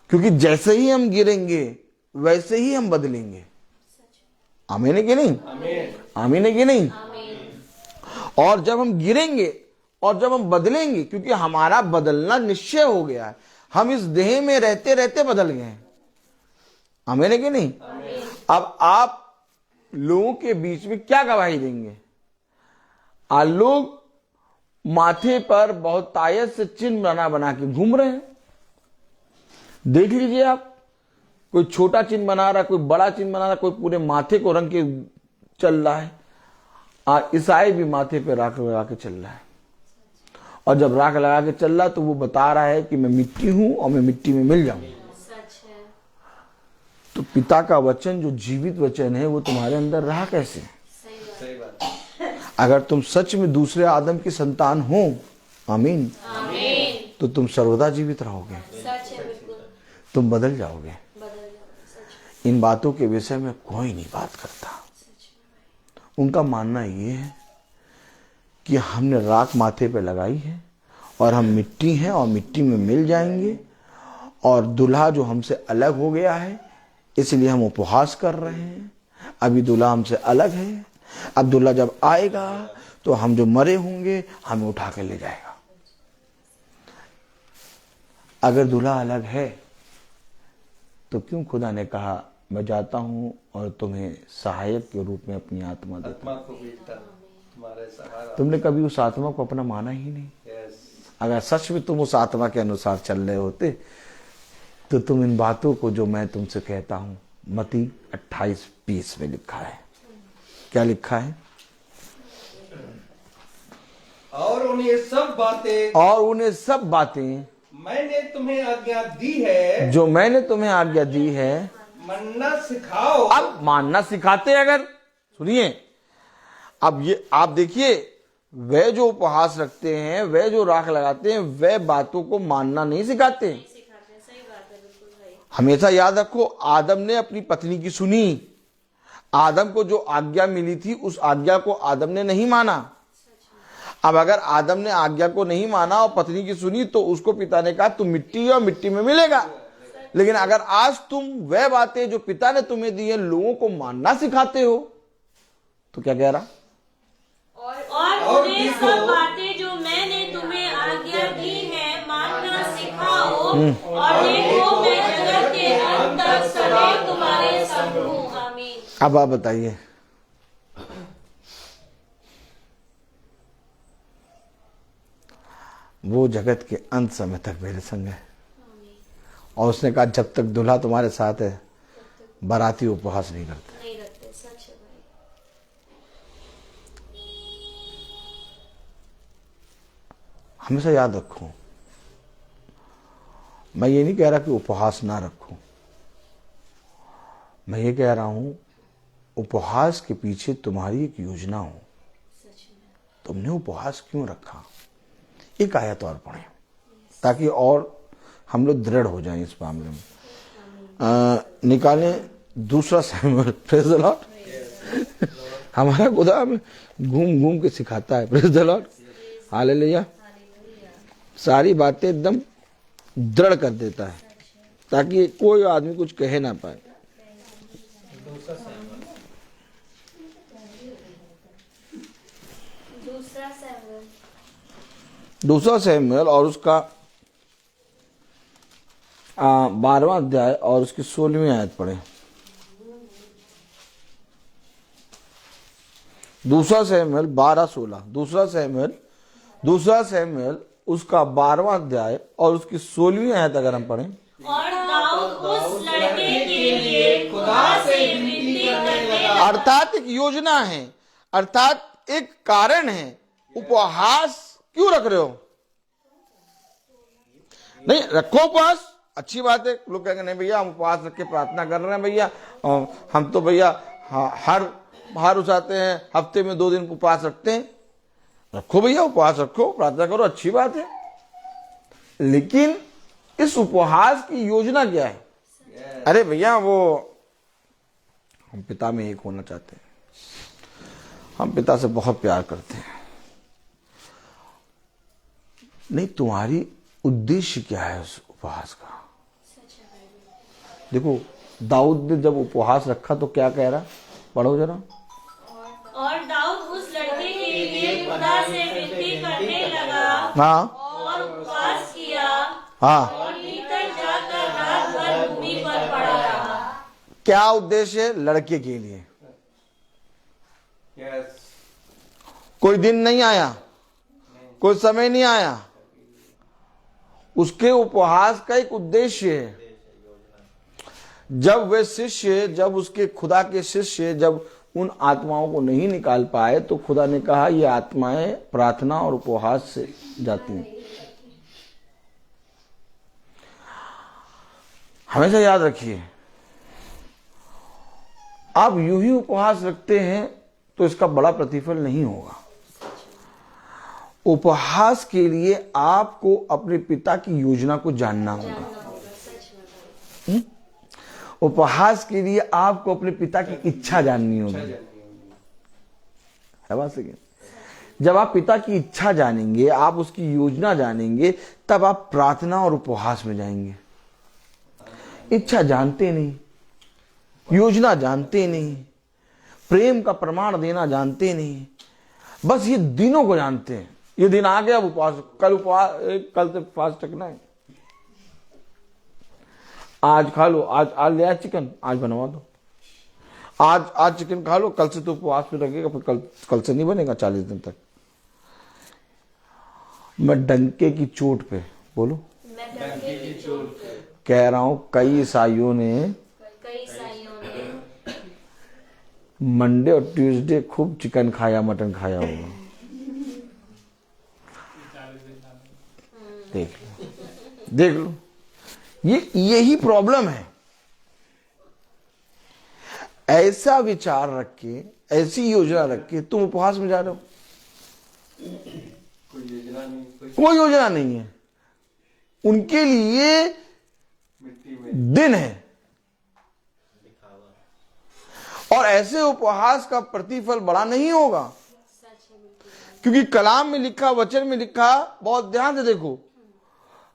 क्योंकि जैसे ही हम गिरेंगे वैसे ही हम बदलेंगे। आमीन है कि नहीं? आमीन है कि नहीं? और जब हम गिरेंगे और जब हम बदलेंगे, क्योंकि हमारा बदलना निश्चय हो गया है, हम इस देह में रहते रहते बदल गए हैं। आमीन है कि नहीं? अब आप लोगों के बीच में क्या गवाही देंगे? लोग माथे पर बहुत तायत से चिन्ह बना बना के घूम रहे हैं। देख लीजिए आप, कोई छोटा चिन्ह बना रहा, कोई बड़ा चिन्ह बना रहा, कोई पूरे माथे को रंग के चल रहा है। ईसाई भी माथे पे राख लगा के चल रहा है, और जब राख लगा के चल रहा है तो वो बता रहा है कि मैं मिट्टी हूं और मैं मिट्टी में मिल जाऊंगा। तो पिता का वचन जो जीवित वचन है वो तुम्हारे अंदर रहा कैसे? सही बात। अगर तुम सच में दूसरे आदम की संतान हो, आमीन, तो तुम सर्वदा जीवित रहोगे, तुम बदल जाओगे। इन बातों के विषय में कोई नहीं बात करता। उनका मानना ये है कि हमने राख माथे पे लगाई है और हम मिट्टी हैं और मिट्टी में मिल जाएंगे, और दूल्हा जो हमसे अलग हो गया है इसलिए हम उपवास कर रहे हैं। अभी दूल्हा हमसे अलग है, अब दूल्हा जब आएगा तो हम जो मरे होंगे हमें उठा के ले जाएगा। अगर दूल्हा अलग है तो क्यों खुदा ने कहा मैं जाता हूं और तुम्हें सहायक के रूप में अपनी आत्मा देता हूं? तुम्हारे सहारा। तुमने कभी उस आत्मा को अपना माना ही नहीं। अगर सच में तुम उस आत्मा के अनुसार चल रहे होते तो तुम इन बातों को जो मैं तुमसे कहता हूं, मत्ती 28:20 में लिखा है। क्या लिखा है? और उन्हें सब बातें मैंने तुम्हें आज्ञा दी है, जो मैंने तुम्हें आज्ञा दी है, मानना सिखाओ। अब मानना सिखाते हैं। अगर सुनिए, अब ये आप देखिए, वे जो उपहास रखते हैं, वे जो राख लगाते हैं, वे बातों को मानना नहीं सिखाते। हमेशा याद रखो, आदम ने अपनी पत्नी की सुनी। आदम को जो आज्ञा मिली थी उस आज्ञा को आदम ने नहीं माना। अब अगर आदम ने आज्ञा को नहीं माना और पत्नी की सुनी तो उसको पिता ने कहा तुम मिट्टी और मिट्टी में मिलेगा। लेकिन अगर आज तुम वह बातें जो पिता ने तुम्हें दी है लोगों को मानना सिखाते हो, तो क्या कह रहा? और उन्हें सब बातें जो मैंने तुम्हें आज्ञा दी है मानना सिखाओ, और देखो मैं जगत के अंत तक सदैव तुम्हारे संग हूँ। आमीन। अब आप बताइए, वो जगत के अंत समय तक मेरे संग है। और उसने कहा जब तक दूल्हा तुम्हारे साथ है बाराती उपवास नहीं करते। सच है भाई। हमेशा याद रखो, मैं ये नहीं कह रहा कि उपवास ना रखो, मैं ये कह रहा हूं उपवास के पीछे तुम्हारी एक योजना हो। तुमने उपवास क्यों रखा? एक आयत और पढ़े ताकि और हम लोग दृढ़ हो जाएं इस मामले में। निकालें 2 शमूएल। Praise the Lord. हमारा खुदा हमें घूम घूम के सिखाता है। Praise the Lord. हालेलुया। सारी बातें एकदम दृढ़ कर देता है ताकि कोई आदमी कुछ कहे ना पाए। दूसरा शमूएल और उसका 12वां अध्याय और उसकी 16वीं आयत पढ़े। दूसरा शमूएल 12-16। दूसरा शमूएल उसका 12वां अध्याय और उसकी 16वीं आयत अगर हम पढ़ें। और दाऊद उस लड़के के लिए खुदा से विनती करने लगा। अर्थात एक योजना है, अर्थात एक कारण है। उपवास क्यों रख रहे हो? नहीं रखो उपवास, अच्छी बात है। लोग कहेंगे नहीं भैया हम उपवास रख के प्रार्थना कर रहे हैं भैया, हम तो भैया हर उठाते हैं, हफ्ते में 2 दिन उपवास रखते हैं। रखो भैया, उपवास रखो, प्रार्थना करो, अच्छी बात है। लेकिन इस उपवास की योजना क्या है? अरे भैया वो हम पिता में एक होना चाहते हैं, हम पिता से बहुत प्यार करते हैं। नहीं, तुम्हारी उद्देश्य क्या है उस उपवास का? देखो दाऊद ने जब उपवास रखा तो क्या कह रहा, पढ़ो जरा। और दाऊद उस लड़के के लिए खुदा से विनती करने लगा हाँ और उपवास किया हाँ। और भीतर जाकर रात भर भूमि पर पड़ा रहा। क्या उद्देश्य है? लड़के के लिए। यस, कोई दिन नहीं आया, कोई समय नहीं आया, उसके उपवास का एक उद्देश्य है। जब वे शिष्य, जब उसके खुदा के शिष्य जब उन आत्माओं को नहीं निकाल पाए तो खुदा ने कहा ये आत्माएं प्रार्थना और उपवास से जाती हैं। हमेशा याद रखिए, आप यूं ही उपवास रखते हैं तो इसका बड़ा प्रतिफल नहीं होगा। उपहास के लिए आपको अपने पिता की योजना को जानना होगा। उपहास के लिए आपको अपने पिता की इच्छा जाननी होगी। है बात सही? जब आप पिता की इच्छा जानेंगे, आप उसकी योजना जानेंगे, तब आप प्रार्थना और उपहास में जाएंगे। इच्छा जानते नहीं, योजना जानते नहीं, प्रेम का प्रमाण देना जानते नहीं, बस ये दिनों को जानते हैं। ये दिन आ गया, अब उपवास, कल से फास्ट रखना है, आज खा लो, आज ले आया चिकन, आज बनवा दो, आज चिकन खा लो, कल से तो उपवास पे रखेगा, फिर कल से नहीं बनेगा 40 दिन तक। मैं डंके की चोट पे बोलो, कह रहा हूं, कई ईसाइयों ने मंडे और ट्यूसडे खूब चिकन खाया, मटन खाया होगा। देख लो, यही प्रॉब्लम है। ऐसा विचार रख के, ऐसी योजना रख के तुम उपवास में जा रहे हो, कोई योजना नहीं है। उनके लिए दिन है, और ऐसे उपवास का प्रतिफल बड़ा नहीं होगा, क्योंकि कलाम में लिखा, वचन में लिखा, बहुत ध्यान से देखो,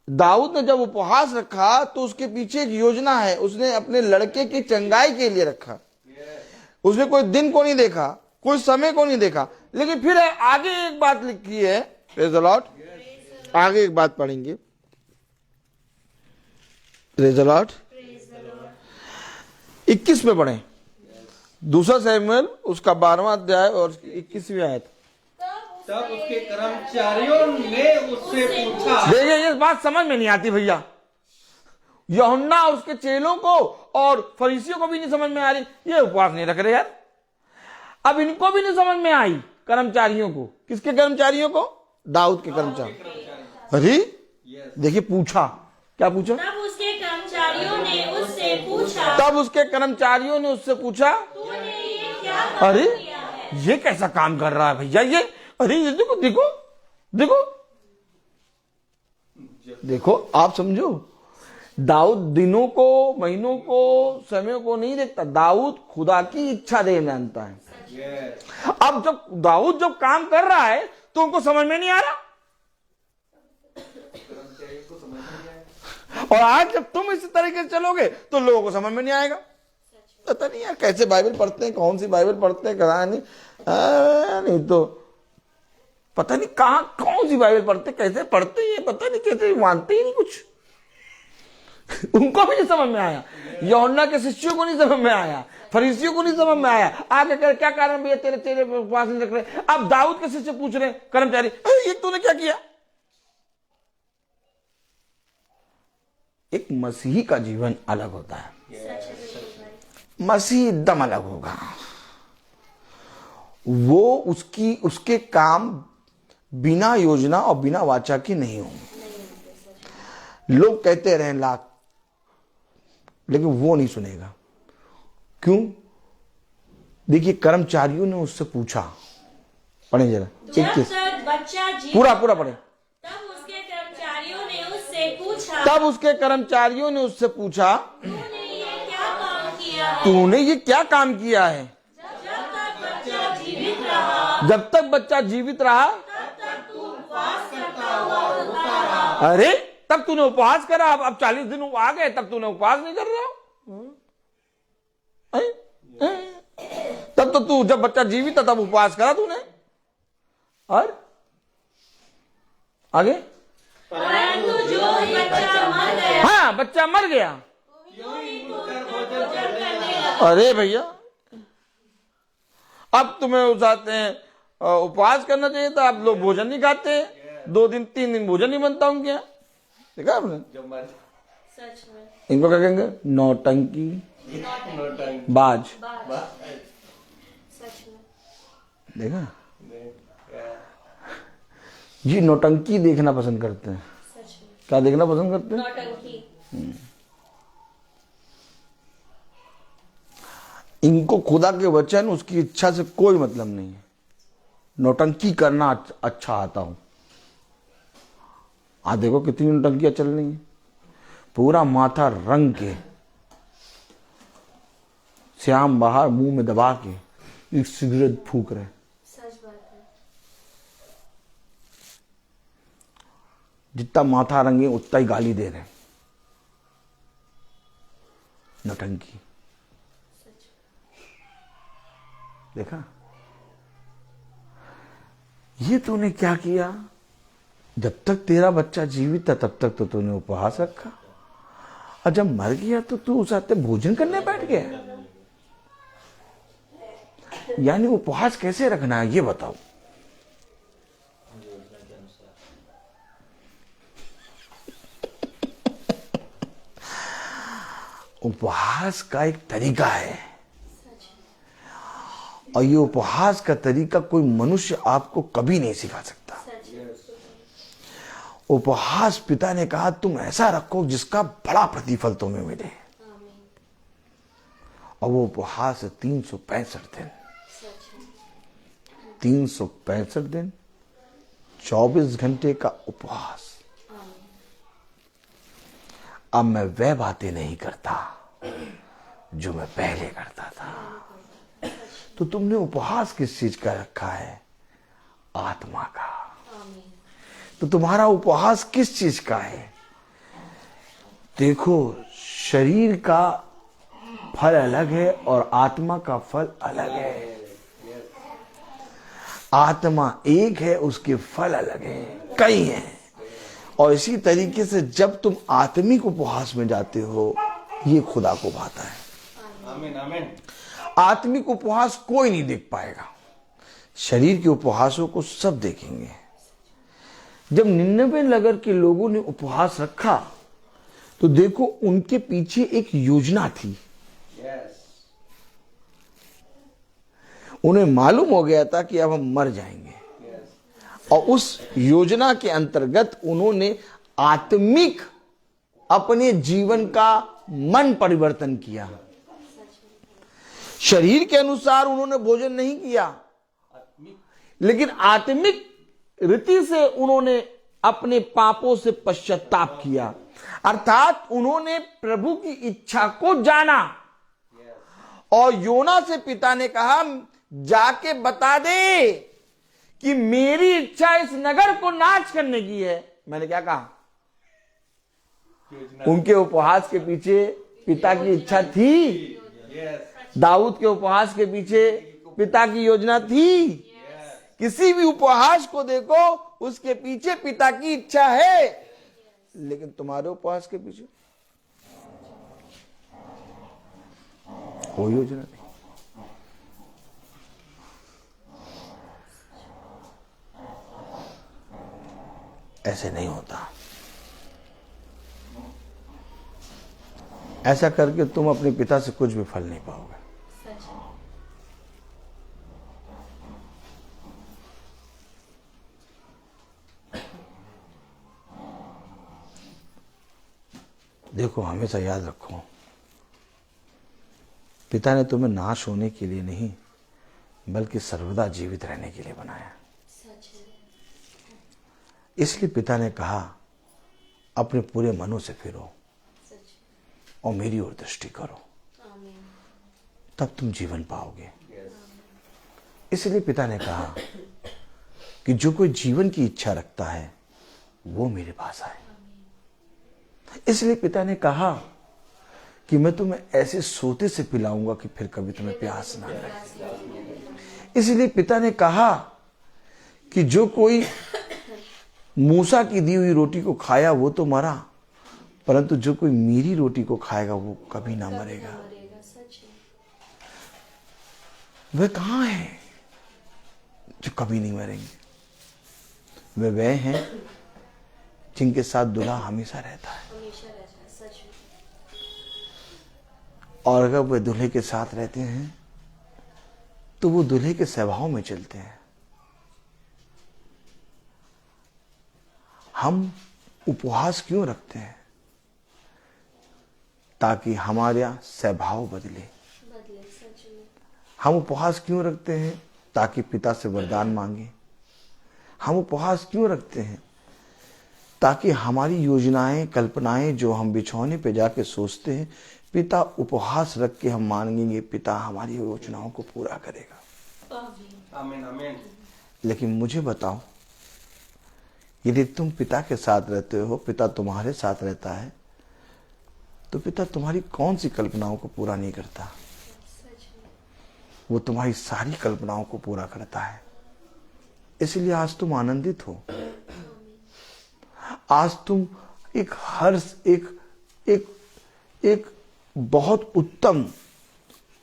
दाऊद ने जब उपवास रखा तो उसके पीछे एक योजना है। उसने अपने लड़के की चंगाई के लिए रखा। उसने कोई दिन को नहीं देखा, कोई समय को नहीं देखा, लेकिन फिर आगे एक बात लिखी है, प्रेज द लॉर्ड, आगे एक बात पढ़ेंगे, प्रेज द लॉर्ड, 21 में पढ़े, दूसरा सैमुएल उसका 12वां अध्याय और 21वीं आयत। तब उसके कर्मचारियों ने उससे पूछा। देखिए, ये बात समझ में नहीं आती भैया, यूहन्ना उसके चेलों को और फरीसियों को भी नहीं समझ में आ रही, ये उपवास नहीं रख रहे यार। अब इनको भी नहीं समझ में आई, कर्मचारियों को। किसके कर्मचारियों को? दाऊद के कर्मचारी। अरे देखिए, पूछा, क्या पूछा? तब उसके कर्मचारियों ने उससे पूछा, तब उसके कर्मचारियों ने उससे पूछा, तूने ये क्या काम अरे किया है? ये कैसा काम कर रहा है भैया ये? अरे ये देखो देखो देखो देखो, आप समझो, दाऊद दिनों को, महीनों को, समयों को नहीं देखता। दाऊद खुदा की इच्छा दे जानता है। अब जब दाऊद जब काम कर रहा है तो उनको समझ में नहीं आ रहा, और आज जब तुम इस तरीके से चलोगे तो लोगों को समझ में नहीं आएगा। पता नहीं यार कैसे बाइबल पढ़ते हैं, कौन सी बाइबल पढ़ते हैं, कहा नहीं तो पता नहीं कहां कौन सी बाइबल पढ़ते, कैसे पढ़ते हैं, पता नहीं कैसे, मानते ही नहीं कुछ। उनको भी नहीं समझ में आया, यूहन्ना के शिष्यों को नहीं समझ में आया, फरीसियों को नहीं समझ में आया। आगे कर क्या कारण भैया तेरे तेरे उपवास नहीं रख रहे? अब दाऊद के शिष्य पूछ रहे, कर्मचारी, ये तूने क्या किया? एक मसीही का जीवन अलग होता है। मसीह एकदम अलग होगा। वो उसके काम बिना योजना और बिना वाचा के नहीं होंगे। लोग कहते रहे लाख, लेकिन वो नहीं सुनेगा। क्यों? देखिए, कर्मचारियों ने उससे पूछा, पढ़े जरा, जब तक बच्चा जीवित, पूरा पढ़े। तब उसके कर्मचारियों ने उससे पूछा, तब उसके कर्मचारियों ने उससे पूछा, तूने ये क्या काम किया है? तूने ये क्या काम किया है? जब तक बच्चा जीवित रहा, जब तक बच्चा जीवित रहा, तब तक तू उपवास करता हुआ रोता रहा। अरे तब तूने उपवास करा, अब 40 दिन आ गए, तब तूने उपवास नहीं कर रहा हो? तब तो तू जब बच्चा जीवित था तब उपवास करा तूने, और आगे परंतु जो बच्चा मर गया, हाँ बच्चा मर गया, यूं ही तू भोजन करने लगा। अरे भैया अब तुम्हें उठाते हैं उपवास करना चाहिए था, आप लोग भोजन नहीं खाते, 2 दिन 3 दिन भोजन नहीं बनता उनके यहाँ, देखा आपने? सच में इनको क्या कहेंगे? नौटंकी बाज, सच में देखा? ये नौटंकी देखना पसंद करते हैं। सच में क्या देखना पसंद करते हैं? नौटंकी। इनको खुदा के वचन उसकी इच्छा से कोई मतलब नहीं है। नौटंकी करना अच्छा आता हूं। आज देखो कितनी नौटंकियां चल रही हैं, पूरा माथा रंग के श्याम बाहर मुंह में दबा के एक सिगरेट फूक रहे। सच बात है। जितना माथा रंगे उतना ही गाली दे रहे। नौटंकी, देखा? ये तूने क्या किया? जब तक तेरा बच्चा जीवित था तब तक तो तूने उपवास रखा, और जब मर गया तो तू उस आते भोजन करने बैठ गया। यानी उपवास कैसे रखना है ये बताओ। उपवास का एक तरीका है, और ये उपवास का तरीका कोई मनुष्य आपको कभी नहीं सिखा सकता। उपवास पिता ने कहा तुम ऐसा रखो जिसका बड़ा प्रतिफल तुम्हें मिले, और वो उपवास 365 दिन, 365 दिन 24 घंटे का उपवास। अब मैं वह बातें नहीं करता जो मैं पहले करता था। तो तुमने उपवास किस चीज का रखा है? आत्मा का। तो तुम्हारा उपवास किस चीज का है? देखो, शरीर का फल अलग है और आत्मा का फल अलग है। आत्मा एक है, उसके फल अलग है, कई हैं। और इसी तरीके से जब तुम आत्मिक उपवास में जाते हो, ये खुदा को भाता है। आमीन आमीन। आत्मिक उपवास कोई नहीं देख पाएगा, शरीर के उपवासों को सब देखेंगे। जब 99 नगर के लोगों ने उपवास रखा तो देखो उनके पीछे एक योजना थी। उन्हें मालूम हो गया था कि अब हम मर जाएंगे, और उस योजना के अंतर्गत उन्होंने आत्मिक अपने जीवन का मन परिवर्तन किया। शरीर के अनुसार उन्होंने भोजन नहीं किया, लेकिन आत्मिक रीति से उन्होंने अपने पापों से पश्चाताप किया। अर्थात उन्होंने प्रभु की इच्छा को जाना। और योना से पिता ने कहा जाके बता दे कि मेरी इच्छा इस नगर को नाश करने की है। मैंने क्या कहा? उनके उपवास के पीछे पिता की इच्छा थी। दाऊद के उपवास के पीछे पिता की योजना थी। किसी भी उपवास को देखो, उसके पीछे पिता की इच्छा है। लेकिन तुम्हारे उपवास के पीछे कोई योजना नहीं। ऐसे नहीं होता। ऐसा करके तुम अपने पिता से कुछ भी फल नहीं पाओगे। देखो, हमेशा याद रखो, पिता ने तुम्हें नाश होने के लिए नहीं बल्कि सर्वदा जीवित रहने के लिए बनाया। इसलिए पिता ने कहा अपने पूरे मनों से फिरो और मेरी ओर दृष्टि करो, तब तुम जीवन पाओगे। इसलिए पिता ने कहा कि जो कोई जीवन की इच्छा रखता है वो मेरे पास आए। इसलिए पिता ने कहा कि मैं तुम्हें ऐसे सोते से पिलाऊंगा कि फिर कभी तुम्हें प्यास ना लगे। इसलिए पिता ने कहा कि जो कोई मूसा की दी हुई रोटी को खाया वो तो मरा, परंतु जो कोई मेरी रोटी को खाएगा वो कभी ना मरेगा। वे कहाँ हैं जो कभी नहीं मरेंगे? वे हैं जिनके साथ दूल्हा हमेशा रहता है। और अगर वे दूल्हे के साथ रहते हैं तो वो दूल्हे के स्वभाव में चलते हैं। हम उपवास क्यों रखते हैं? ताकि हमारा स्वभाव बदले। हम उपवास क्यों रखते हैं? ताकि पिता से वरदान मांगे। हम उपवास क्यों रखते हैं? ताकि हमारी योजनाएं, कल्पनाएं जो हम बिछौने पे जाके सोचते हैं, पिता उपवास रख के हम मांगेंगे, पिता हमारी योजनाओं को पूरा करेगा। आमीन आमीन। लेकिन मुझे बताओ, यदि तुम पिता के साथ रहते हो, पिता तुम्हारे साथ रहता है, तो पिता तुम्हारी कौन सी कल्पनाओं को पूरा नहीं करता? वो तुम्हारी सारी कल्पनाओं को पूरा करता है। इसलिए आज तुम आनंदित हो। आज तुम एक हर्ष, एक बहुत उत्तम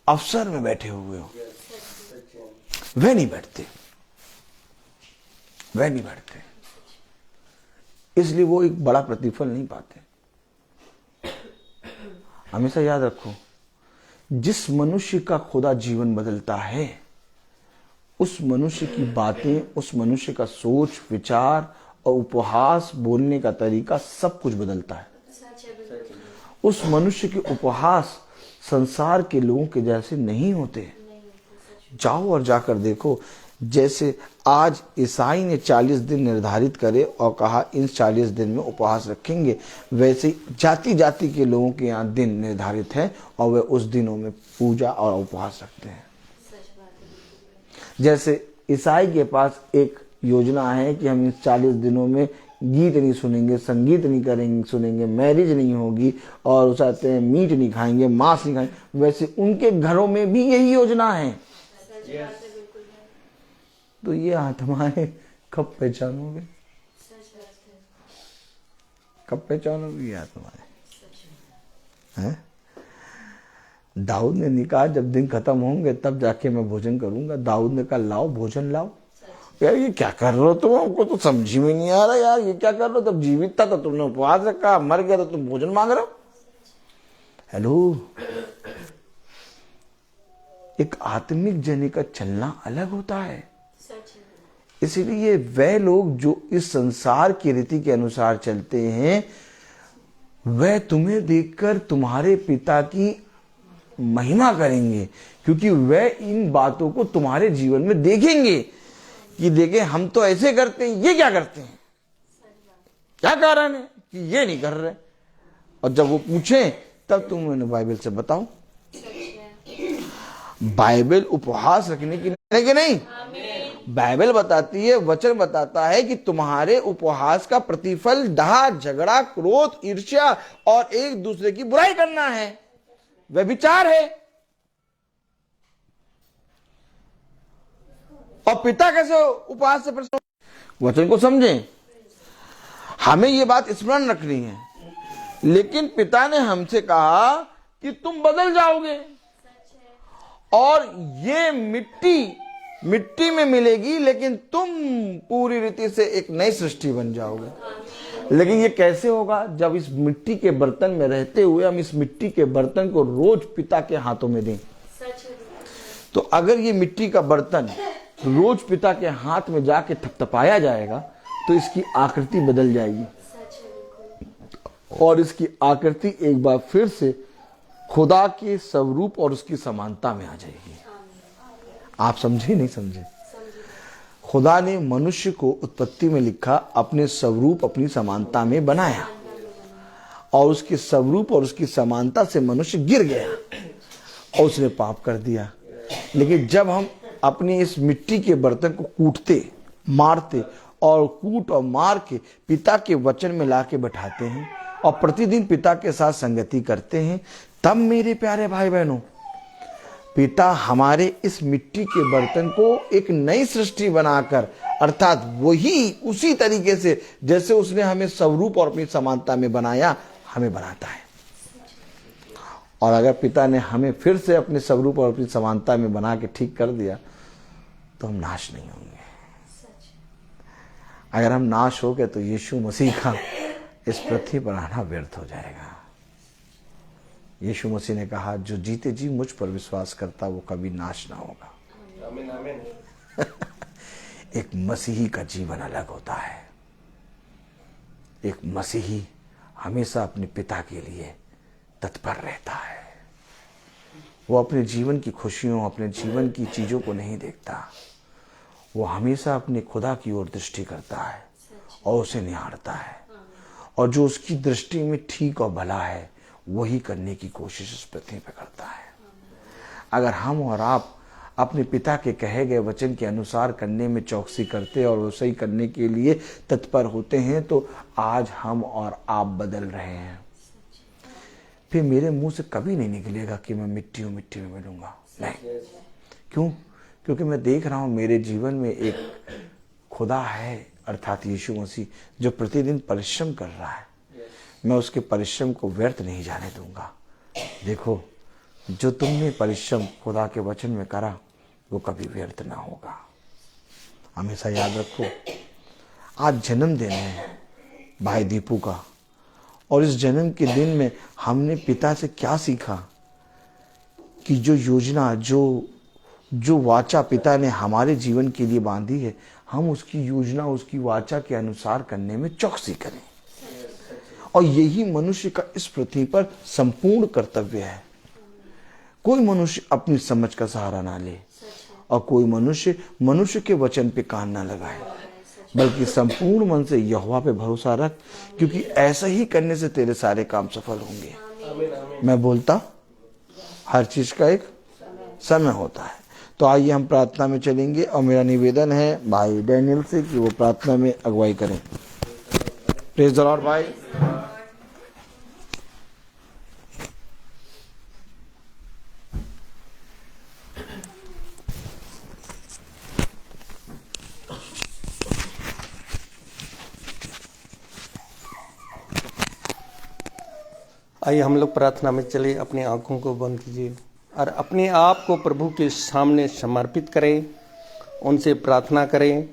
अवसर में बैठे हुए हो। वे नहीं बैठते, इसलिए वो एक बड़ा प्रतिफल नहीं पाते। हमेशा याद रखो, जिस मनुष्य का खुदा जीवन बदलता है, उस मनुष्य की बातें, उस मनुष्य का सोच विचार और उपहास, बोलने का तरीका, सब कुछ बदलता है। उस मनुष्य के उपहास संसार के लोगों के जैसे नहीं होते। जाओ और जाकर देखो, जैसे आज ईसाई ने 40 दिन निर्धारित करे और कहा इन 40 दिन में उपवास रखेंगे, वैसे जाति जाति के लोगों के यहाँ दिन निर्धारित है और वे उस दिनों में पूजा और उपवास रखते हैं। जैसे ईसाई के पास एक योजना है कि हम इन 40 दिनों में गीत नहीं सुनेंगे, संगीत नहीं करेंगे, सुनेंगे, मैरिज नहीं होगी और चाहते हैं मीट नहीं खाएंगे, मांस नहीं खाएंगे, वैसे उनके घरों में भी यही योजना है। तो ये आत्माएं कब पहचानोगे? कब पहचानोगे ये आत्माएं? हैं? दाऊद ने कहा जब दिन खत्म होंगे तब जाके मैं भोजन करूंगा। दाऊद ने कहा लाओ भोजन लाओ। यार ये क्या कर रहे हो तुम? हमको तो समझ में नहीं आ रहा यार, ये क्या कर रहे हो? तब जीवित था तो तुमने उपवास रखा, मर गया तो तुम भोजन मांग रहे हो। हेलो, एक आत्मिक जने का चलना अलग होता है। इसीलिए वह लोग जो इस संसार की रीति के अनुसार चलते हैं, वह तुम्हें देखकर तुम्हारे पिता की महिमा करेंगे, क्योंकि वह इन बातों को तुम्हारे जीवन में देखेंगे कि देखें हम तो ऐसे करते हैं, ये क्या करते हैं, क्या कारण है कि ये नहीं कर रहे। और जब वो पूछें तब तुम उन्हें बाइबल से बताओ। बाइबल उपवास रखने की नहीं है कि नहीं? बाइबल बताती है, वचन बताता है कि तुम्हारे उपवास का प्रतिफल डाह, झगड़ा, क्रोध, ईर्ष्या और एक दूसरे की बुराई करना है, वह विचार है। और पिता कैसे उपवास से प्रसन्न? वचन को समझें, हमें ये बात स्मरण रखनी है। लेकिन पिता ने हमसे कहा कि तुम बदल जाओगे और ये मिट्टी में मिलेगी, लेकिन तुम पूरी रीति से एक नई सृष्टि बन जाओगे। लेकिन ये कैसे होगा? जब इस मिट्टी के बर्तन में रहते हुए हम इस मिट्टी के बर्तन को रोज पिता के हाथों में दें। तो अगर ये मिट्टी का बर्तन रोज पिता के हाथ में जाके थपथपाया जाएगा तो इसकी आकृति बदल जाएगी और इसकी आकृति एक बार फिर से खुदा के स्वरूप और उसकी समानता में आ जाएगी। आप समझे नहीं समझे? खुदा ने मनुष्य को उत्पत्ति में लिखा, अपने स्वरूप अपनी समानता में बनाया और उसके स्वरूप और उसकी समानता से मनुष्य गिर गया और उसने पाप कर दिया। लेकिन जब हम अपनी इस मिट्टी के बर्तन को कूटते, मारते और कूट और मार के पिता के वचन में ला के बैठाते हैं और प्रतिदिन पिता के साथ संगति करते हैं, तब मेरे प्यारे भाई बहनों, पिता हमारे इस मिट्टी के बर्तन को एक नई सृष्टि बनाकर, अर्थात वही उसी तरीके से जैसे उसने हमें स्वरूप और अपनी समानता में बनाया, हमें बनाता है। और अगर पिता ने हमें फिर से अपने स्वरूप और अपनी समानता में बना के ठीक कर दिया तो हम नाश नहीं होंगे। अगर हम नाश हो गए तो यीशु मसीह का इस पृथ्वी पर आना व्यर्थ हो जाएगा। यीशु मसीह ने कहा, जो जीते जी मुझ पर विश्वास करता वो कभी नाश ना होगा। आमीन आमीन। एक मसीही का जीवन अलग होता है। एक मसीही हमेशा अपने पिता के लिए तत्पर रहता है। वो अपने जीवन की खुशियों, अपने जीवन की चीजों को नहीं देखता। वो हमेशा अपने खुदा की ओर दृष्टि करता है और उसे निहारता है, और जो उसकी दृष्टि में ठीक और भला है वही करने की कोशिश इस पृथ्वी पर करता है। अगर हम और आप अपने पिता के कहे गए वचन के अनुसार करने में चौकसी करते और वैसे ही करने के लिए तत्पर होते हैं तो आज हम और आप बदल रहे हैं। फिर मेरे मुंह से कभी नहीं निकलेगा कि मैं मिट्टी में मिलूंगा, नहीं। क्यों? क्योंकि मैं देख रहा हूं मेरे जीवन में एक खुदा है, अर्थात यीशु मसीह, जो प्रतिदिन परिश्रम कर रहा है। मैं उसके परिश्रम को व्यर्थ नहीं जाने दूंगा। देखो, जो तुमने परिश्रम खुदा के वचन में करा वो कभी व्यर्थ ना होगा। हमेशा याद रखो, आज जन्मदिन है भाई दीपू का, और इस जन्म के दिन में हमने पिता से क्या सीखा कि जो योजना, जो वाचा पिता ने हमारे जीवन के लिए बांधी है, हम उसकी योजना, उसकी वाचा के अनुसार करने में चौकसी करें। और यही मनुष्य का इस पृथ्वी पर संपूर्ण कर्तव्य है। कोई मनुष्य अपनी समझ का सहारा ना ले, और कोई मनुष्य के वचन पे कान ना लगाए, बल्कि संपूर्ण मन से यहोवा पे भरोसा रख, क्योंकि ऐसा ही करने से तेरे सारे काम सफल होंगे। मैं बोलता, हर चीज का एक समय होता है। तो आइए हम प्रार्थना में चलेंगे, और मेरा निवेदन है भाई डैनियल से कि वो प्रार्थना में अगुवाई करें। प्रेज द लॉर्ड भाई। आइए हम लोग प्रार्थना में चले। अपनी आंखों को बंद कीजिए और अपने आप को प्रभु के सामने समर्पित करें। उनसे प्रार्थना करें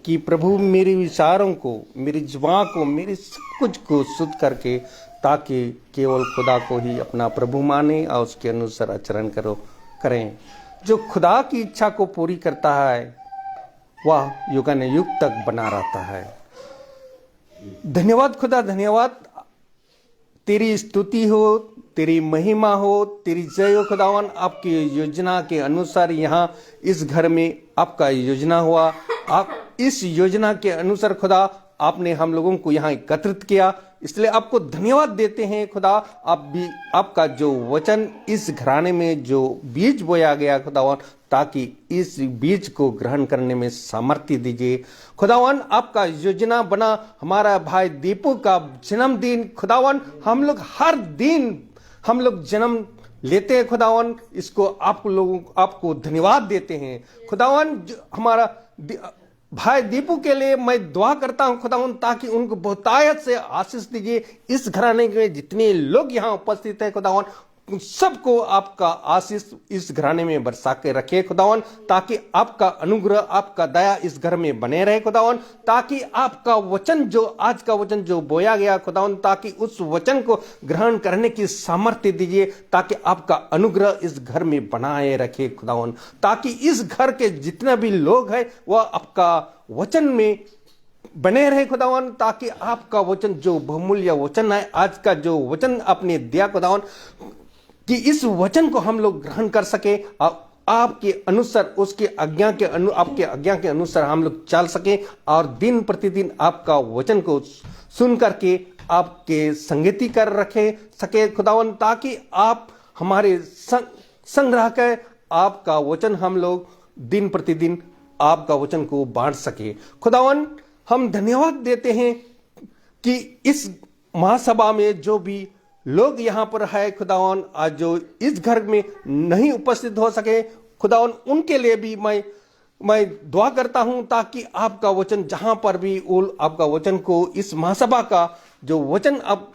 कि प्रभु मेरे विचारों को, मेरी जुबान को, मेरे सब कुछ को शुद्ध करके, ताकि केवल खुदा को ही अपना प्रभु माने और उसके अनुसार आचरण करें। जो खुदा की इच्छा को पूरी करता है वह युगानुयुग तक बना रहता है। धन्यवाद खुदा, धन्यवाद। तेरी स्तुति हो, तेरी महिमा हो, तेरी जय हो खुदावन। आपकी योजना के अनुसार यहाँ इस घर में आपका योजना हुआ। आप इस योजना के अनुसार खुदा आपने हम लोगों को यहाँ एकत्रित किया, इसलिए आपको धन्यवाद देते हैं खुदा। आप भी आपका जो वचन इस घराने में जो बीज बोया गया खुदावन, ताकि इस बीज को ग्रहण करने में सामर्थ्य दीजिए खुदावन। आपका योजना बना हमारा भाई दीपू का जन्मदिन खुदावन, हम लोग हर दिन हम लोग जन्म लेते हैं खुदावन। इसको आपको धन्यवाद देते हैं खुदावन। हमारा भाई दीपू के लिए मैं दुआ करता हूं खुदावन, ताकि उनको बहुतायत से आशीष दीजिए। इस घराने में जितने लोग यहाँ उपस्थित हैं खुदावन, सबको आपका आशीष इस घराने में बरसा के रखे खुदावन, ताकि आपका अनुग्रह, आपका दया इस घर में बने रहे खुदावन। ताकि आपका वचन, जो आज का वचन जो बोया गया खुदावन, ताकि उस वचन को ग्रहण करने की सामर्थ्य दीजिए, ताकि आपका अनुग्रह इस घर में बनाए रखे खुदावन। ताकि इस घर के जितने भी लोग हैं वह आपका वचन में बने रहे खुदावन, ताकि आपका वचन जो बहुमूल्य वचन है, आज का जो वचन आपने दिया खुदावन, कि इस वचन को हम लोग ग्रहण कर सके, आपके अनुसार, उसके आज्ञा के आपके आज्ञा के अनुसार हम लोग चल सके, और दिन प्रतिदिन आपका वचन को सुन करके आपके संगति कर रखे सके खुदावन। ताकि आप हमारे संग रह कर आपका वचन हम लोग दिन प्रतिदिन आपका वचन को बांट सके खुदावन। हम धन्यवाद देते हैं कि इस महासभा में जो भी लोग यहाँ पर है खुदावन, आज जो इस घर में नहीं उपस्थित हो सके खुदावन, उनके लिए भी मैं दुआ करता हूं ताकि आपका वचन जहां पर भी आपका वचन को, इस महासभा का जो वचन आप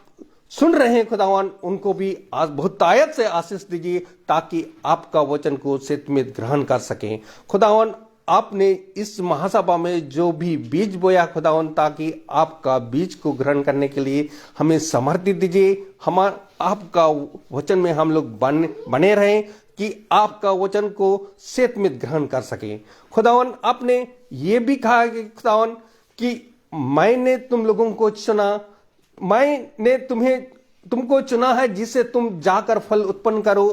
सुन रहे हैं खुदावन, उनको भी आज बहुत तायत से आशीष दीजिए ताकि आपका वचन को सत्यमेव ग्रहण कर सकें खुदावन। आपने इस महासभा में जो भी बीज बोया खुदावन, ताकि आपका बीज को ग्रहण करने के लिए हमें समर्थी दीजिए। आपका वचन में हम लोग बने रहें कि आपका वचन को सत्यमेव ग्रहण कर सकें खुदावन। आपने ये भी कहा कि खुदावन कि मैंने तुम लोगों को चुना, मैंने तुमको चुना है जिससे तुम जाकर फल उत्पन्न करो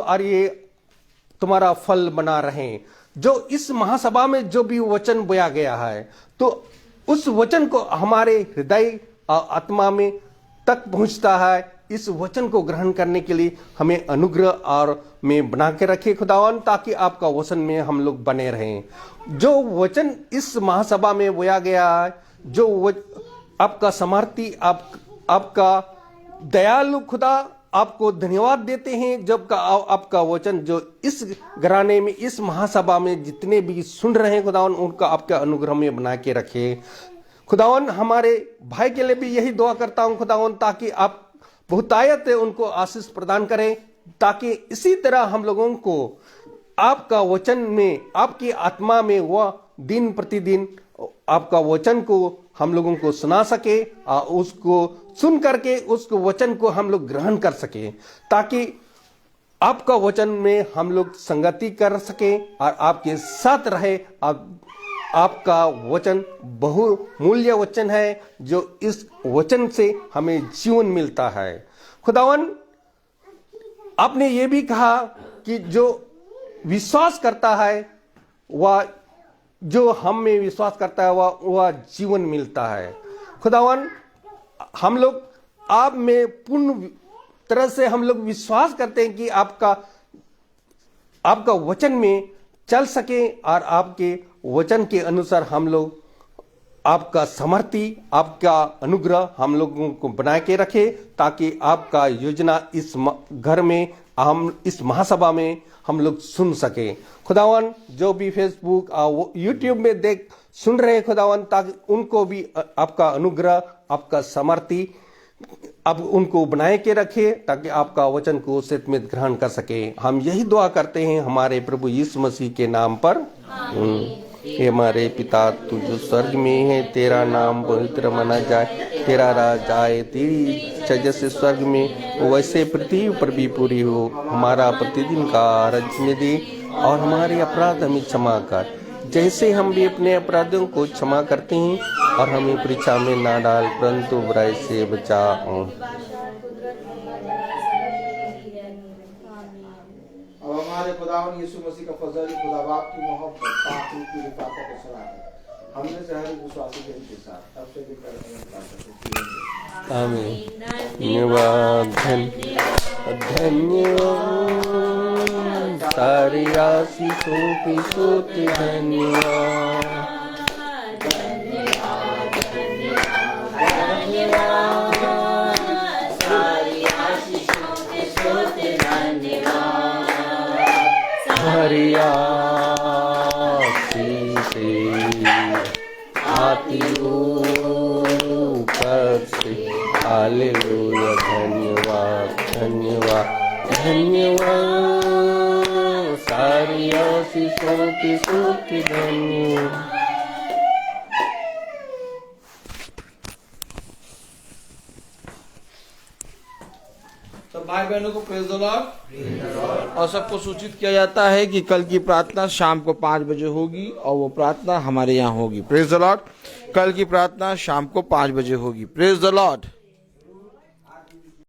और ये तुम्हारा फल बना रहे। जो इस महासभा में जो भी वचन बोया गया है, तो उस वचन को हमारे हृदय आत्मा में तक पहुंचता है। इस वचन को ग्रहण करने के लिए हमें अनुग्रह और में बना के रखे खुदावन, ताकि आपका वचन में हम लोग बने रहें। जो वचन इस महासभा में बोया गया है, जो आपका समर्थी, आपका दयालु खुदा, आपको धन्यवाद देते हैं जब आपका वचन जो इस घराने में, इस महासभा में जितने भी सुन रहे हैं खुदावन, उनका आपका अनुग्रह में बना के रखे खुदावन। हमारे भाई के लिए भी यही दुआ करता हूं खुदावन, ताकि आप बहुतायत उनको आशीष प्रदान करें, ताकि इसी तरह हम लोगों को आपका वचन में, आपकी आत्मा में वह दिन प्रतिदिन आपका वचन को हम लोगों को सुना सके, और उसको सुन करके उसको वचन को हम लोग ग्रहण कर सके, ताकि आपका वचन में हम लोग संगति कर सके और आपके साथ रहे। आपका वचन बहुमूल्य वचन है, जो इस वचन से हमें जीवन मिलता है खुदावन। आपने ये भी कहा कि जो विश्वास करता है, वह जो हम में विश्वास करता है वह जीवन मिलता है खुदावन। हम लोग आप में पूर्ण तरह से हम लोग विश्वास करते हैं कि आपका वचन में चल सके, और आपके वचन के अनुसार हम लोग आपका समर्थी, आपका अनुग्रह हम लोगों को बना के रखे, ताकि आपका योजना इस घर में, हम इस महासभा में हम लोग सुन सके खुदावन। जो भी फेसबुक और यूट्यूब में सुन रहे हैं खुदावन, ताकि उनको भी आपका अनुग्रह, आपका समर्थी अब उनको बनाए के रखे, ताकि आपका वचन को सत्यमेव ग्रहण कर सके। हम यही दुआ करते हैं हमारे प्रभु यीशु मसीह के नाम पर। हे हमारे पिता, तू जो स्वर्ग में है, तेरा नाम पवित्र माना जाए, तेरा राज आए, तेरी इच्छा जैसे स्वर्ग में वैसे पृथ्वी पर भी पूरी हो। हमारा प्रतिदिन का आहार में दे, और हमारे अपराध हमें क्षमा कर, जैसे हम भी अपने अपराधों को क्षमा करते हैं, और हमें परीक्षा में ना डाल, परंतु बुराई से बचा। अब हमारे खुदावन यीशु मसीह का फजल, खुदा बाप की मोहब्बत, पाक रूह की रिफाकत और सलामत हमने से हर विश्वासी जन के साथ अब से भी करने में आमीन। धन्यवाद, धन्यवाद, सारी आशीषों की स्तुति धन्यवाद। सारी आशीषें आती ऊपर से, हालेलुया। धन्यवाद, धन्यवाद, धन्यवाद, सारी आशीषों की स्तुति धन्यवाद। तो भाई बहनों को प्रेज द लॉर्ड। और सबको सूचित किया जाता है कि कल की प्रार्थना शाम को 5 बजे होगी, और वो प्रार्थना हमारे यहाँ होगी। Praise the Lord. कल की प्रार्थना शाम को 5 बजे होगी। Praise the Lord.